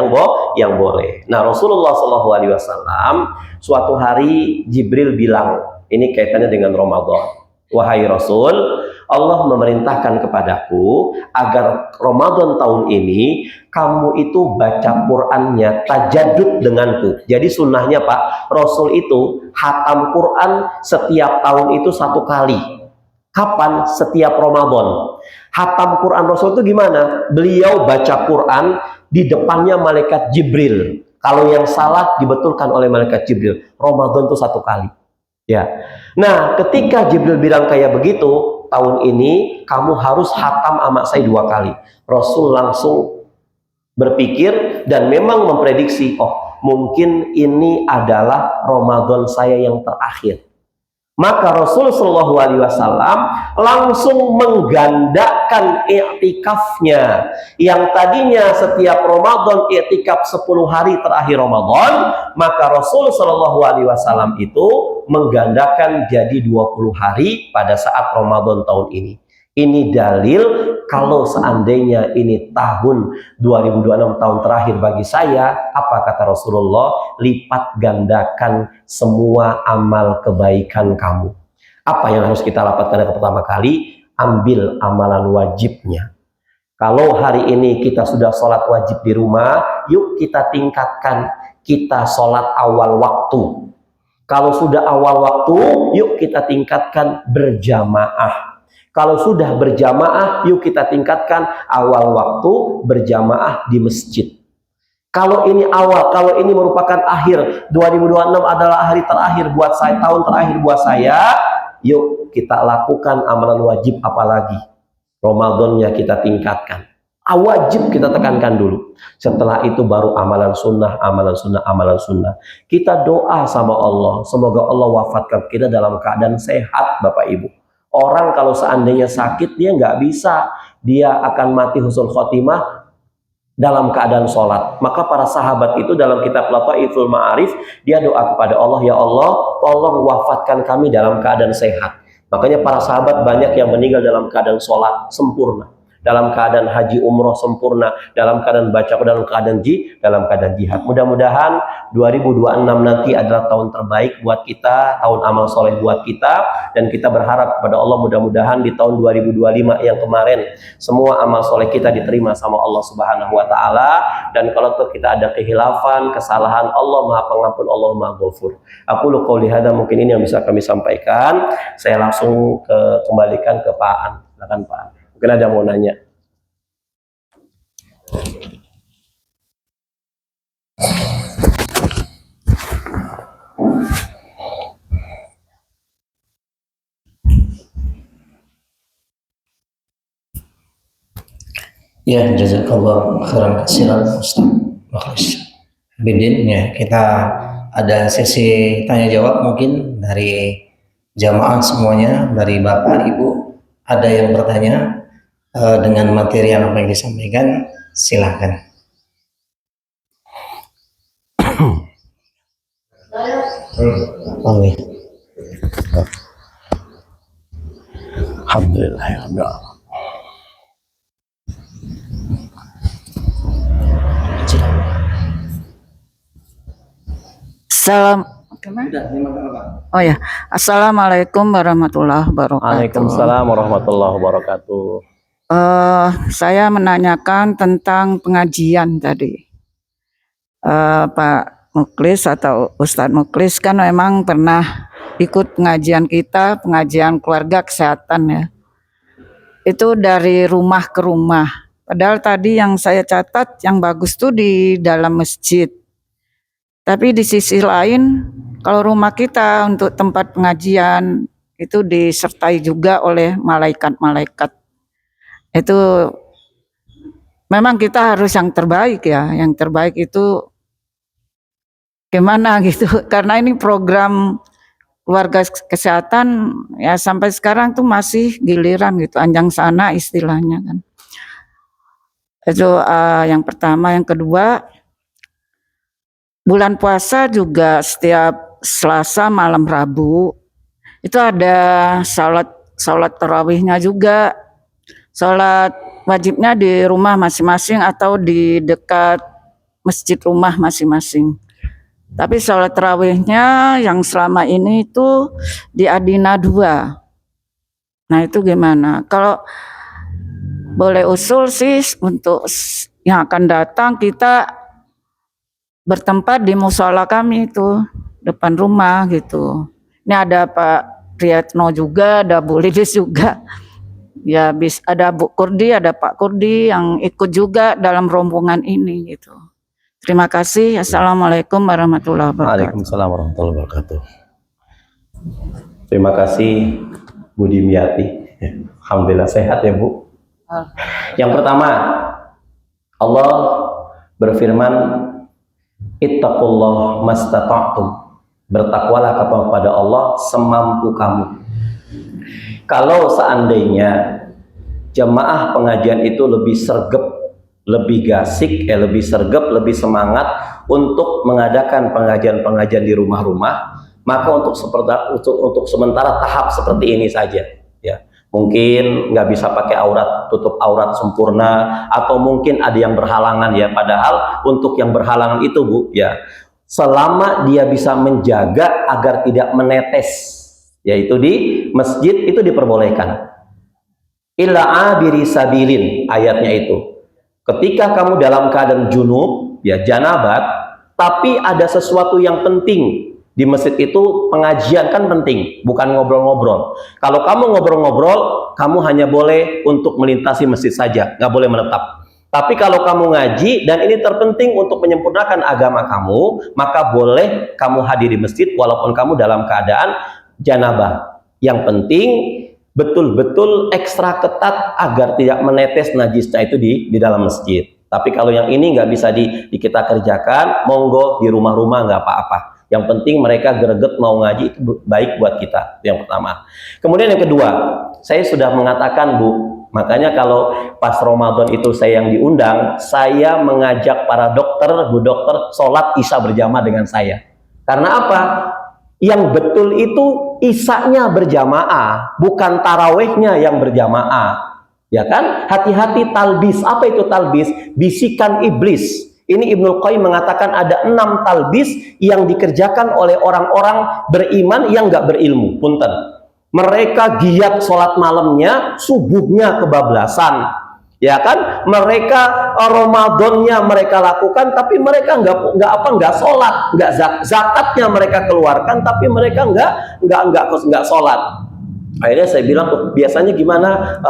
Speaker 1: yang boleh. Nah, Rasulullah SAW suatu hari Jibril bilang, ini kaitannya dengan Ramadan. Wahai Rasul, Allah memerintahkan kepadaku agar Ramadan tahun ini kamu itu baca Qur'annya tajadud denganku. Jadi sunnahnya Pak, Rasul itu khatam Qur'an setiap tahun itu 1 kali. Kapan? Setiap Ramadan. Khatam Quran Rasul itu gimana? Beliau baca Quran, di depannya malaikat Jibril. Kalau yang salah dibetulkan oleh malaikat Jibril. Ramadan itu 1 kali. Ya. Nah, ketika Jibril bilang kayak begitu, tahun ini kamu harus khatam sama saya 2 kali. Rasul langsung berpikir dan memang memprediksi, oh mungkin ini adalah Ramadan saya yang terakhir. Maka Rasul Shallallahu Alaihi Wasallam langsung menggandakan i'tikafnya, yang tadinya setiap Ramadan i'tikaf 10 hari terakhir Ramadan, maka Rasul Shallallahu Alaihi Wasallam itu menggandakan jadi 20 hari pada saat Ramadan tahun ini. Ini dalil kalau seandainya ini tahun 2026 tahun terakhir bagi saya, apa kata Rasulullah? Lipat gandakan semua amal kebaikan kamu. Apa yang harus kita dapatkan yang pertama kali? Ambil amalan wajibnya. Kalau hari ini kita sudah sholat wajib di rumah, yuk kita tingkatkan, kita sholat awal waktu. Kalau sudah awal waktu, yuk kita tingkatkan berjamaah. Kalau sudah berjamaah, yuk kita tingkatkan awal waktu berjamaah di masjid. Kalau ini awal, kalau ini merupakan akhir, 2026 adalah hari terakhir buat saya, tahun terakhir buat saya, yuk kita lakukan amalan wajib, apalagi Ramadannya kita tingkatkan. Wajib kita tekankan dulu. Setelah itu baru amalan sunnah, amalan sunnah, amalan sunnah. Kita doa sama Allah, semoga Allah wafatkan kita dalam keadaan sehat, Bapak Ibu. Orang kalau seandainya sakit, dia nggak bisa, dia akan mati husnul khotimah dalam keadaan sholat. Maka para sahabat itu dalam kitab Lataiful Ma'arif, dia doa kepada Allah, ya Allah, tolong wafatkan kami dalam keadaan sehat. Makanya para sahabat banyak yang meninggal dalam keadaan sholat sempurna, dalam keadaan haji umroh sempurna, dalam keadaan baca, dalam keadaan jihad. Mudah-mudahan 2026 nanti adalah tahun terbaik buat kita, tahun amal soleh buat kita, dan kita berharap kepada Allah mudah-mudahan di tahun 2025 yang kemarin semua amal soleh kita diterima sama Allah Subhanahu wa Ta'ala. Dan kalau kita ada kehilafan, kesalahan, Allah Maha Pengampun, Allah Maha Ghafur. Aku qouli hadza, mungkin ini yang bisa kami sampaikan. Saya langsung kembalikan ke Pak An. Silakan Pak An. Mungkin ada mau nanya.
Speaker 2: Ya, jazakallah khairan katsiran Ustaz Mukhlis Bidin. Ya, kita ada sesi tanya jawab mungkin dari jamaah semuanya, dari Bapak Ibu ada yang bertanya dengan materi yang apa yang disampaikan, silahkan.
Speaker 1: Alhamdulillah ya Allah.
Speaker 3: Oh ya, Assalamualaikum warahmatullahi wabarakatuh.
Speaker 1: Waalaikumsalam warahmatullahi wabarakatuh.
Speaker 3: Saya menanyakan tentang pengajian tadi. Pak Mukhlis atau Ustadz Mukhlis kan memang pernah ikut pengajian kita, pengajian keluarga kesehatan ya. Itu dari rumah ke rumah. Padahal tadi yang saya catat yang bagus tuh di dalam masjid. Tapi di sisi lain, kalau rumah kita untuk tempat pengajian itu disertai juga oleh malaikat-malaikat. Itu memang kita harus yang terbaik ya. Yang terbaik itu gimana gitu. Karena ini program keluarga kesehatan ya sampai sekarang tuh masih giliran gitu. Anjang sana istilahnya kan. Itu yang pertama. Yang kedua, bulan puasa juga setiap Selasa malam Rabu itu ada salat tarawihnya juga. Salat wajibnya di rumah masing-masing atau di dekat masjid rumah masing-masing. Tapi salat tarawihnya yang selama ini itu di Adina 2. Nah itu gimana? Kalau boleh usul sih untuk yang akan datang kita bertempat di musola kami itu depan rumah gitu. Ini ada Pak Priyatno juga, ada Bu Lidis juga. Ya ada Bu Kurdi, ada Pak Kurdi yang ikut juga dalam rombongan ini gitu. Terima kasih. Assalamualaikum warahmatullahi wabarakatuh.
Speaker 1: Waalaikumsalam warahmatullahi wabarakatuh. Terima kasih Bu Dimyati. Alhamdulillah sehat ya Bu. Yang pertama, Allah berfirman, ittaqullah mastata'tum. Bertakwalah kepada Allah semampu kamu. Kalau seandainya jamaah pengajian itu lebih sergap, lebih gasik, lebih sergap, lebih semangat untuk mengadakan pengajian-pengajian di rumah-rumah, maka untuk sementara tahap seperti ini saja, ya. Mungkin nggak bisa pakai aurat, tutup aurat sempurna, atau mungkin ada yang berhalangan, ya. Padahal untuk yang berhalangan itu, Bu, ya, selama dia bisa menjaga agar tidak menetes, yaitu di masjid, itu diperbolehkan. Illa abiri sabilin, ayatnya itu. Ketika kamu dalam keadaan junub, ya, janabat, tapi ada sesuatu yang penting di masjid itu, pengajian kan penting, bukan ngobrol-ngobrol. Kalau kamu ngobrol-ngobrol, kamu hanya boleh untuk melintasi masjid saja, nggak boleh menetap. Tapi kalau kamu ngaji dan ini terpenting untuk menyempurnakan agama kamu, maka boleh kamu hadir di masjid walaupun kamu dalam keadaan janabah. Yang penting betul-betul ekstra ketat agar tidak menetes najisnya itu di dalam masjid. Tapi kalau yang ini nggak bisa kita kerjakan, monggo di rumah-rumah nggak apa-apa. Yang penting mereka greget mau ngaji, itu baik buat kita. Yang pertama. Kemudian yang kedua, saya sudah mengatakan, Bu, makanya kalau pas Ramadan itu saya yang diundang, saya mengajak para dokter, Bu dokter, sholat isya berjamaah dengan saya. Karena apa? Yang betul itu isanya berjamaah, bukan tarawehnya yang berjamaah. Ya kan? Hati-hati talbis. Apa itu talbis? Bisikan iblis. Ini Ibnu Qayyim mengatakan ada 6 talbis yang dikerjakan oleh orang-orang beriman yang nggak berilmu. Punten. Mereka giat sholat malamnya, subuhnya kebablasan. Ya kan? Mereka Ramadannya mereka lakukan, tapi mereka nggak sholat, nggak zakatnya mereka keluarkan, tapi mereka nggak sholat. Akhirnya saya bilang, biasanya gimana?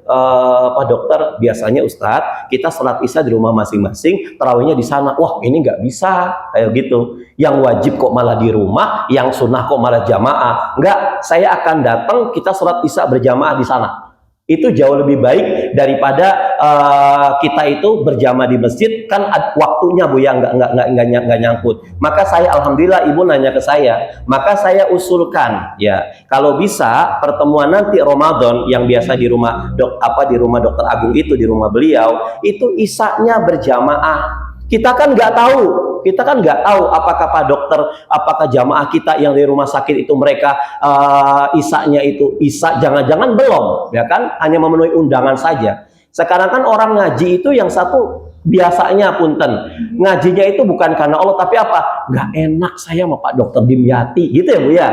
Speaker 1: Pak dokter, biasanya Ustadz kita sholat isya di rumah masing-masing, tarawihnya di sana. Wah, ini nggak bisa kayak gitu. Yang wajib kok malah di rumah, yang sunnah kok malah jamaah. Nggak, saya akan datang, kita sholat isya berjamaah di sana. Itu jauh lebih baik daripada kita itu berjamaah di masjid, kan waktunya, Bu, ya, nggak nyangkut. Maka saya, alhamdulillah, ibu nanya ke saya, maka saya usulkan, ya, kalau bisa pertemuan nanti Ramadan yang biasa di rumah di rumah Dokter Agung itu, di rumah beliau itu isanya berjamaah. Kita kan nggak tahu apakah Pak Dokter, apakah jamaah kita yang di rumah sakit itu mereka isanya itu jangan-jangan belum, ya kan, hanya memenuhi undangan saja. Sekarang kan orang ngaji itu yang satu biasanya punten ngajinya itu bukan karena Allah, tapi apa? Nggak enak saya sama Pak Dokter Dimyati, gitu ya, Bu, ya.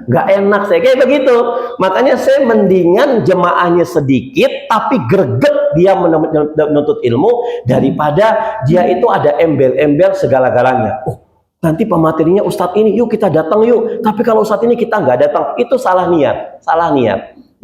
Speaker 1: Nggak enak saya kayak begitu. Makanya saya mendingan jemaahnya sedikit tapi greget dia menuntut ilmu, daripada dia itu ada embel-embel segala-galanya. Oh, nanti pematerinya Ustadz ini, yuk kita datang yuk. Tapi kalau Ustadz ini kita nggak datang, itu salah niat,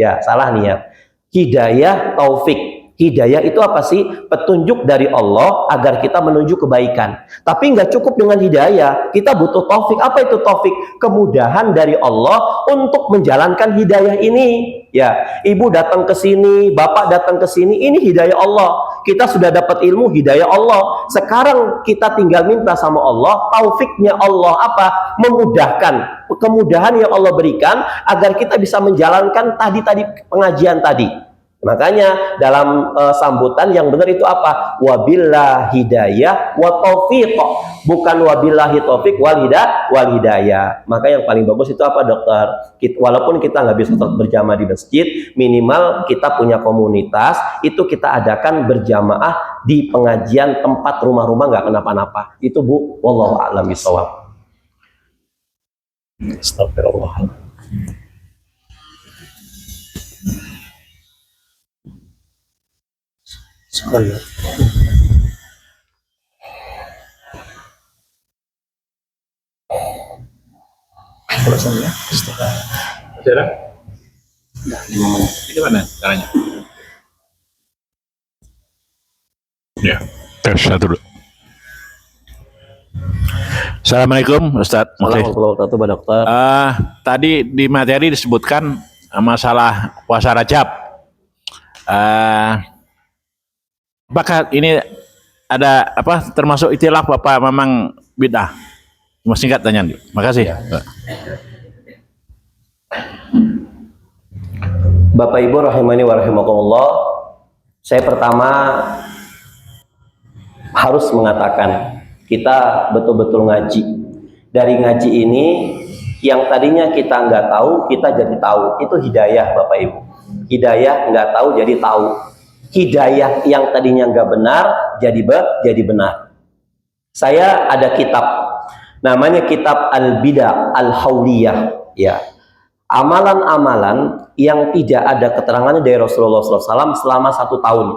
Speaker 1: ya, salah niat. Hidayah, taufik. Hidayah itu apa sih? Petunjuk dari Allah agar kita menuju kebaikan. Tapi nggak cukup dengan hidayah, kita butuh taufik. Apa itu taufik? Kemudahan dari Allah untuk menjalankan hidayah ini. Ya, ibu datang ke sini, bapak datang ke sini, ini hidayah Allah. Kita sudah dapat ilmu, hidayah Allah. Sekarang kita tinggal minta sama Allah, taufiknya Allah apa? Memudahkan. Kemudahan yang Allah berikan agar kita bisa menjalankan tadi pengajian tadi. Makanya dalam sambutan yang benar itu apa? Wabillahi hidayah wa taufiq, bukan wabillahi taufik wal hidayah. Maka yang paling bagus itu apa, dokter? Walaupun kita nggak bisa berjamaah di masjid, minimal kita punya komunitas, itu kita adakan berjamaah di pengajian tempat rumah-rumah nggak kenapa-napa. Itu, Bu, wallahu a'lam bishawab.
Speaker 2: Astagfirullah. Sekali. Alasannya istiqamah.
Speaker 4: Saudara? Nah, 5 menit. Ini mana caranya? Ya, tes satu dulu. Assalamualaikum Ustadz.
Speaker 1: Warahmatullahi wabarakatuh, Pak Dokter.
Speaker 4: Tadi di materi disebutkan masalah puasa Rajab. Apakah ini ada apa termasuk itilaf apa memang bid'ah? Cuma singkat tanya. Makasih.
Speaker 1: Bapak Ibu rahimani wa rahimakumullah, saya pertama harus mengatakan kita betul-betul ngaji. Dari ngaji ini yang tadinya kita nggak tahu, kita jadi tahu. Itu hidayah Bapak Ibu. Hidayah nggak tahu jadi tahu. Hidayah yang tadinya nggak benar jadi benar. Saya ada kitab, namanya kitab Al-Bidah Al-Hauliyah, ya. Amalan-amalan yang tidak ada keterangannya dari Rasulullah SAW selama 1 tahun.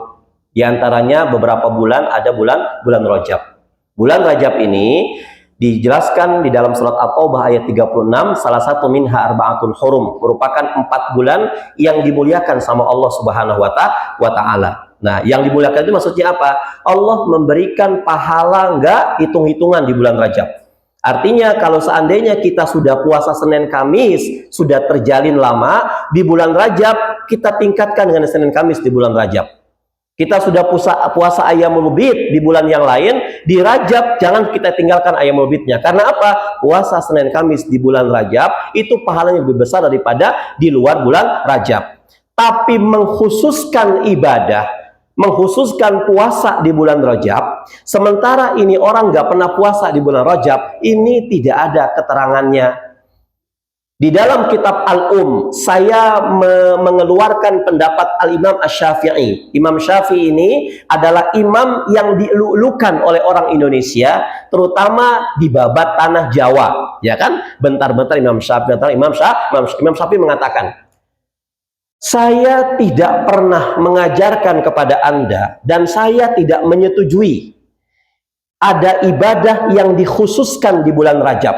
Speaker 1: Di antaranya beberapa bulan, ada bulan Rajab. Bulan Rajab ini dijelaskan di dalam surat At-Taubah ayat 36, salah satu minha arba'atun hurum, merupakan 4 bulan yang dimuliakan sama Allah Subhanahu wa Ta'ala. Nah, yang dimuliakan itu maksudnya apa? Allah memberikan pahala enggak hitung-hitungan di bulan Rajab. Artinya kalau seandainya kita sudah puasa Senin Kamis, sudah terjalin lama, di bulan Rajab kita tingkatkan dengan Senin Kamis di bulan Rajab. Kita sudah puasa Ayyamul Bid di bulan yang lain, di Rajab jangan kita tinggalkan Ayyamul Bidnya. Karena apa? Puasa Senin Kamis di bulan Rajab itu pahalanya lebih besar daripada di luar bulan Rajab. Tapi mengkhususkan ibadah, mengkhususkan puasa di bulan Rajab, sementara ini orang nggak pernah puasa di bulan Rajab, ini tidak ada keterangannya. Di dalam kitab Al-Um, saya mengeluarkan pendapat Al-Imam Asy-Syafi'i. Imam Syafi'i ini adalah imam yang dielulukan oleh orang Indonesia, terutama di babat tanah Jawa, ya kan? Bentar-bentar Imam Syafi'i mengatakan, saya tidak pernah mengajarkan kepada Anda dan saya tidak menyetujui ada ibadah yang dikhususkan di bulan Rajab.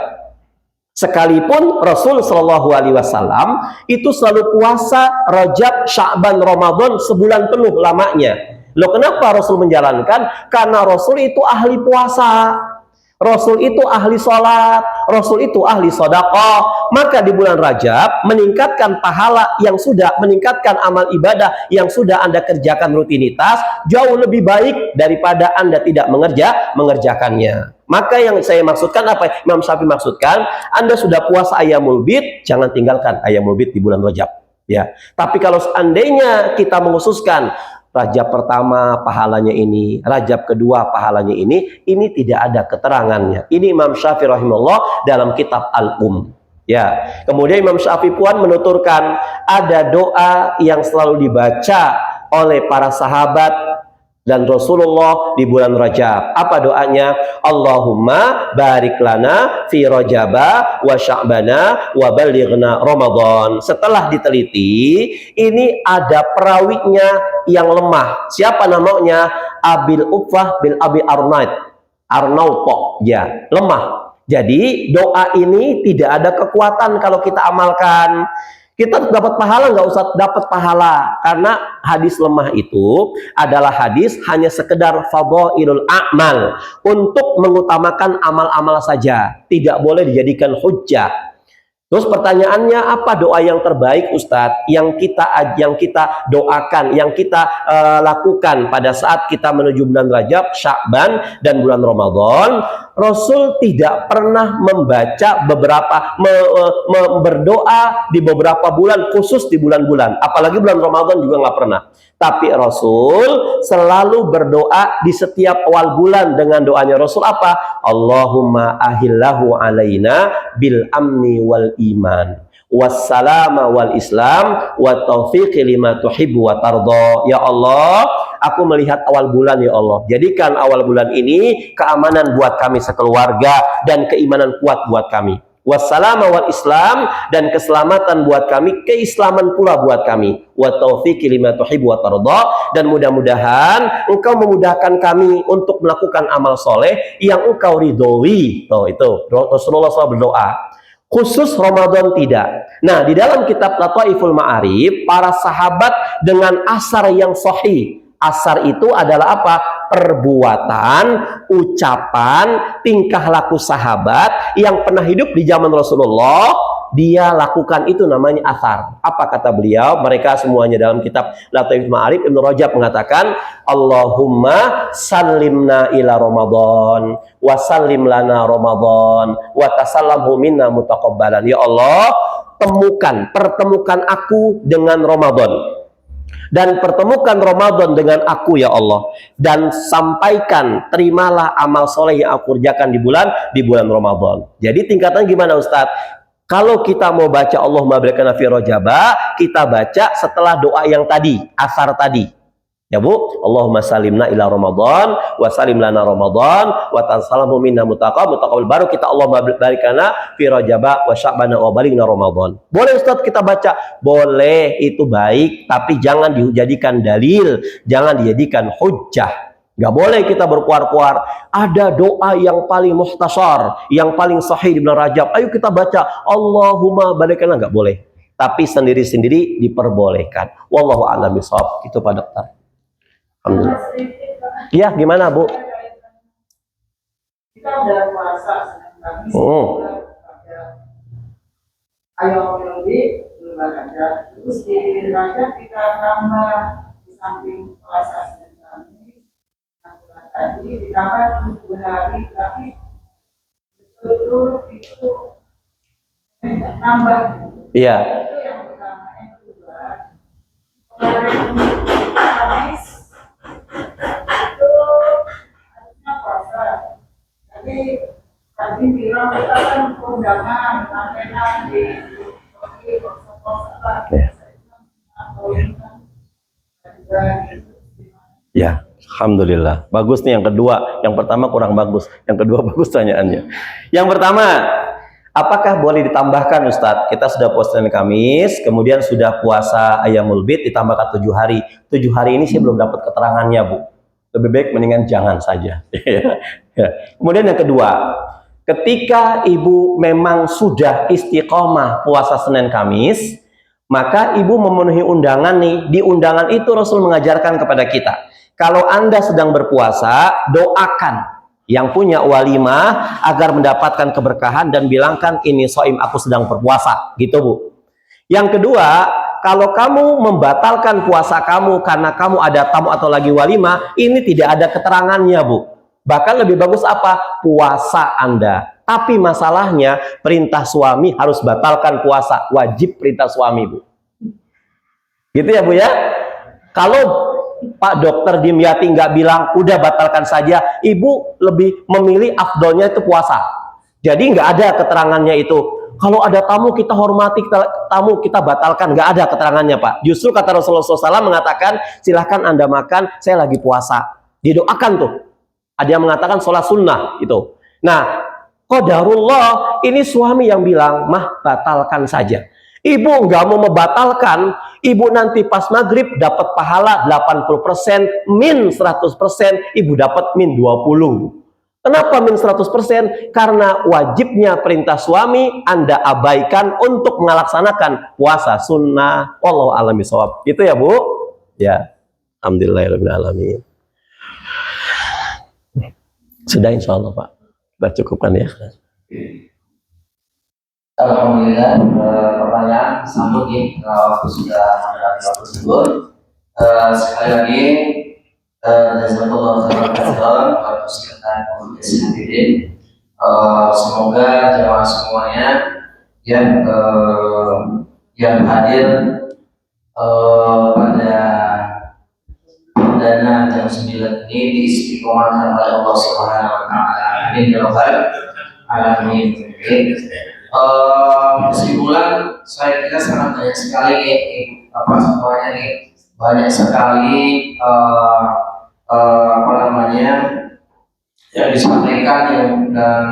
Speaker 1: Sekalipun Rasul Shallallahu Alaihi Wasallam itu selalu puasa Rajab, Sya'ban, Ramadan sebulan penuh lamanya. Loh, kenapa Rasul menjalankan? Karena Rasul itu ahli puasa. Rasul itu ahli sholat, Rasul itu ahli sedekah. Maka di bulan Rajab meningkatkan pahala yang sudah, meningkatkan amal ibadah yang sudah Anda kerjakan rutinitas jauh lebih baik daripada Anda tidak mengerjakannya. Maka yang saya maksudkan apa? Imam Syafi'i maksudkan, Anda sudah puasa Ayyamul Bid, jangan tinggalkan Ayyamul Bid di bulan Rajab. Ya. Tapi kalau seandainya kita mengkhususkan Rajab pertama pahalanya ini, Rajab kedua pahalanya ini tidak ada keterangannya. Ini Imam Syafi'i rahimahullah dalam kitab Al-Um. Ya. Kemudian Imam Syafi'i pun menuturkan ada doa yang selalu dibaca oleh para sahabat dan Rasulullah di bulan Rajab. Apa doanya? Allahumma barik lana fi Rajaba wa Sya'bana wa balighna Ramadan. Setelah diteliti, ini ada perawinya yang lemah. Siapa namanya? Abil Ufah bin Abi Arnauto. Ya, lemah. Jadi doa ini tidak ada kekuatan kalau kita amalkan. Kita dapat pahala, nggak usah dapat pahala, karena hadis lemah itu adalah hadis hanya sekedar fadhailul a'mal, untuk mengutamakan amal-amal saja, tidak boleh dijadikan hujjah. Terus pertanyaannya, apa doa yang terbaik Ustadz yang kita doakan, yang kita lakukan pada saat kita menuju bulan Rajab, Sya'ban dan bulan Ramadan? Rasul tidak pernah membaca berdoa di beberapa bulan, khusus di bulan-bulan, apalagi bulan Ramadan juga nggak pernah. Tapi Rasul selalu berdoa di setiap awal bulan dengan doanya Rasul apa? Allahumma ahillahu alaina bil amni wal iman wassalama wal islam wa taufiqi lima tuhibbu wa tarda. Ya Allah, aku melihat awal bulan ya Allah, jadikan awal bulan ini keamanan buat kami sekeluarga dan keimanan kuat buat kami. Wassalama wal islam, dan keselamatan buat kami, keislaman pula buat kami. Wa taufiqi lima tuhibbu wa tarda, dan mudah-mudahan Engkau memudahkan kami untuk melakukan amal soleh yang Engkau ridhoi. Oh, itu Rasulullah SAW berdoa. Khusus Ramadan tidak. Nah, di dalam kitab Lataiful Ma'arif, para sahabat dengan asar yang sahih, Asar itu adalah apa? Perbuatan, ucapan, tingkah laku sahabat yang pernah hidup di zaman Rasulullah, dia lakukan, itu namanya asar. Apa kata beliau? Mereka semuanya dalam kitab Lataif Ma'arif, Ibnu Rajab mengatakan, Allahumma sallimna ila Ramadan wa sallim lana Ramadan wa tasallamhu minna mutaqabbalan. Ya Allah, pertemukan aku dengan Ramadan dan pertemukan Ramadan dengan aku ya Allah, dan sampaikan, terimalah amal soleh yang aku kerjakan di bulan Ramadan. Jadi tingkatan gimana Ustadz? Kalau kita mau baca Allahumma barikanna fi Rajaba, kita baca setelah doa yang tadi, asar tadi. Ya Bu, Allahumma salimna ila Ramadan wa salim lana Ramadan wa tasallamu minna mutaqabbal, baru kita Allahumma barikanna fi Rajaba wa sya'bana wa balighna Ramadan. Boleh Ustaz kita baca? Boleh, itu baik, tapi jangan dijadikan dalil, jangan dijadikan hujjah. Nggak boleh kita berkuar-kuar. Ada doa yang paling muhtasar, yang paling sahih di bulan Rajab, ayo kita baca Allahumma barikanna, nggak boleh. Tapi sendiri-sendiri diperbolehkan. Wallahu a'lam bishawab. Itu Pak Dokter. Alhamdulillah. Iya, gimana Bu?
Speaker 5: Kita udah puasa Senin Kamis, ayo lebih belum ada. Terus di Rajab kita tambah, di samping puasa Senin Kamis, tadi ditambah 7 hari, tapi betul-betul itu nambah.
Speaker 1: Iya.
Speaker 5: Itu yang pertama. Yang kedua, kemarin Kamis itu harusnya puasa, tapi tadi bilang kita kan undangan antena di
Speaker 1: ya, alhamdulillah. Bagus nih yang kedua. Yang pertama kurang bagus. Yang kedua bagus tanyaannya. Yang pertama, apakah boleh ditambahkan Ustadz? Kita sudah puasa Senin Kamis, kemudian sudah puasa Ayyamul Bid, ditambahkan 7 hari. 7 hari ini sih belum dapat keterangannya Bu. Lebih baik mendingan jangan saja. Kemudian yang kedua, ketika ibu memang sudah istiqomah puasa Senin Kamis, maka ibu memenuhi undangan nih. Di undangan itu Rasul mengajarkan kepada kita, kalau Anda sedang berpuasa, doakan yang punya walimah agar mendapatkan keberkahan dan bilangkan ini shaim, aku sedang berpuasa, gitu Bu. Yang kedua, kalau kamu membatalkan puasa kamu karena kamu ada tamu atau lagi walimah, ini tidak ada keterangannya Bu. Bahkan lebih bagus apa? Puasa Anda. Tapi masalahnya perintah suami harus batalkan puasa, wajib perintah suami Bu. Gitu ya Bu ya. Kalau Pak Dokter Dimyati nggak bilang udah batalkan saja, ibu lebih memilih afdolnya itu puasa. Jadi nggak ada keterangannya itu. Kalau ada tamu kita hormati, tamu kita batalkan, nggak ada keterangannya Pak. Justru kata Rasulullah SAW mengatakan, silahkan Anda makan, saya lagi puasa. Didoakan tuh. Ada yang mengatakan sholat sunnah itu. Nah, qadarullah, ini suami yang bilang, mah batalkan saja. Ibu nggak mau membatalkan, ibu nanti pas maghrib dapat pahala 80%, min 100%, ibu dapat min 20%. Kenapa min 100%? Karena wajibnya perintah suami Anda abaikan untuk melaksanakan puasa sunnah. Wallahu a'lam bishawab. Itu ya Bu? Ya. Alhamdulillahirabbil alamin. Sudah insyaallah Pak. Sudah cukupkan ya.
Speaker 2: Alhamdulillah, pertanyaan sambung nih, waktu sudah mendekati waktu tersebut. Sekali lagi, jazakallahu khairan atas kegiatan hadirin. Semoga jemaah semuanya yang hadir pada perdana jam 9 ini diistiqomahkan oleh Allah Subhanahu wa taala. Amin ya rabbal alamin. Kesimpulan, saya kira sangat banyak sekali nih, semuanya nih, banyak sekali yang disampaikan dan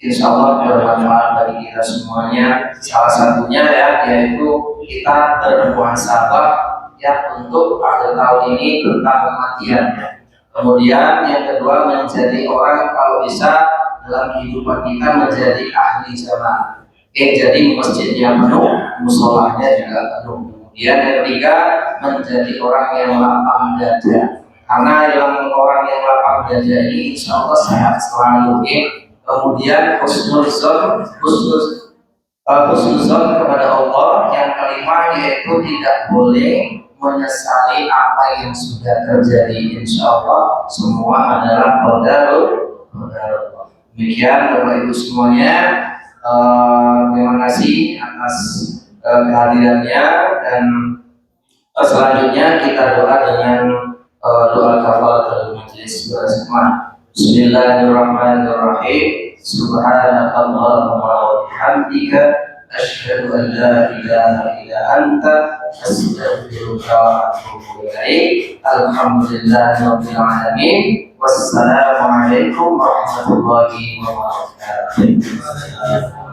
Speaker 2: insya Allah bermanfaat bagi kita semuanya. Salah satunya yaitu kita bermuhasabah untuk akhir tahun ini tentang kematian. Kemudian yang kedua, menjadi orang kalau bisa dalam kehidupan kita menjadi ahli jamaah. Jadi masjidnya penuh, musolahnya juga penuh. Kemudian yang ketiga, menjadi orang yang lapang dada. Karena yang orang yang lapang dada ini insya Allah sehat selalu. Ya. Kemudian husnuzon kepada Allah. Yang kelima yaitu tidak boleh menyesali apa yang sudah terjadi. Insya Allah semua adalah qadarullah. Demikian Bapak Ibu semuanya, terima kasih atas kehadirannya, dan selanjutnya kita doa dengan doa kafaratul majelis bersama. Bismillahirrahmanirrahim. Subhanakallahumma wa bihamdika asyhadu an la ilaha illa anta astaghfiruka wa atubu ilaik. Alhamdulillahirabbil alamin. Wassalamualaikum warahmatullahi wabarakatuh.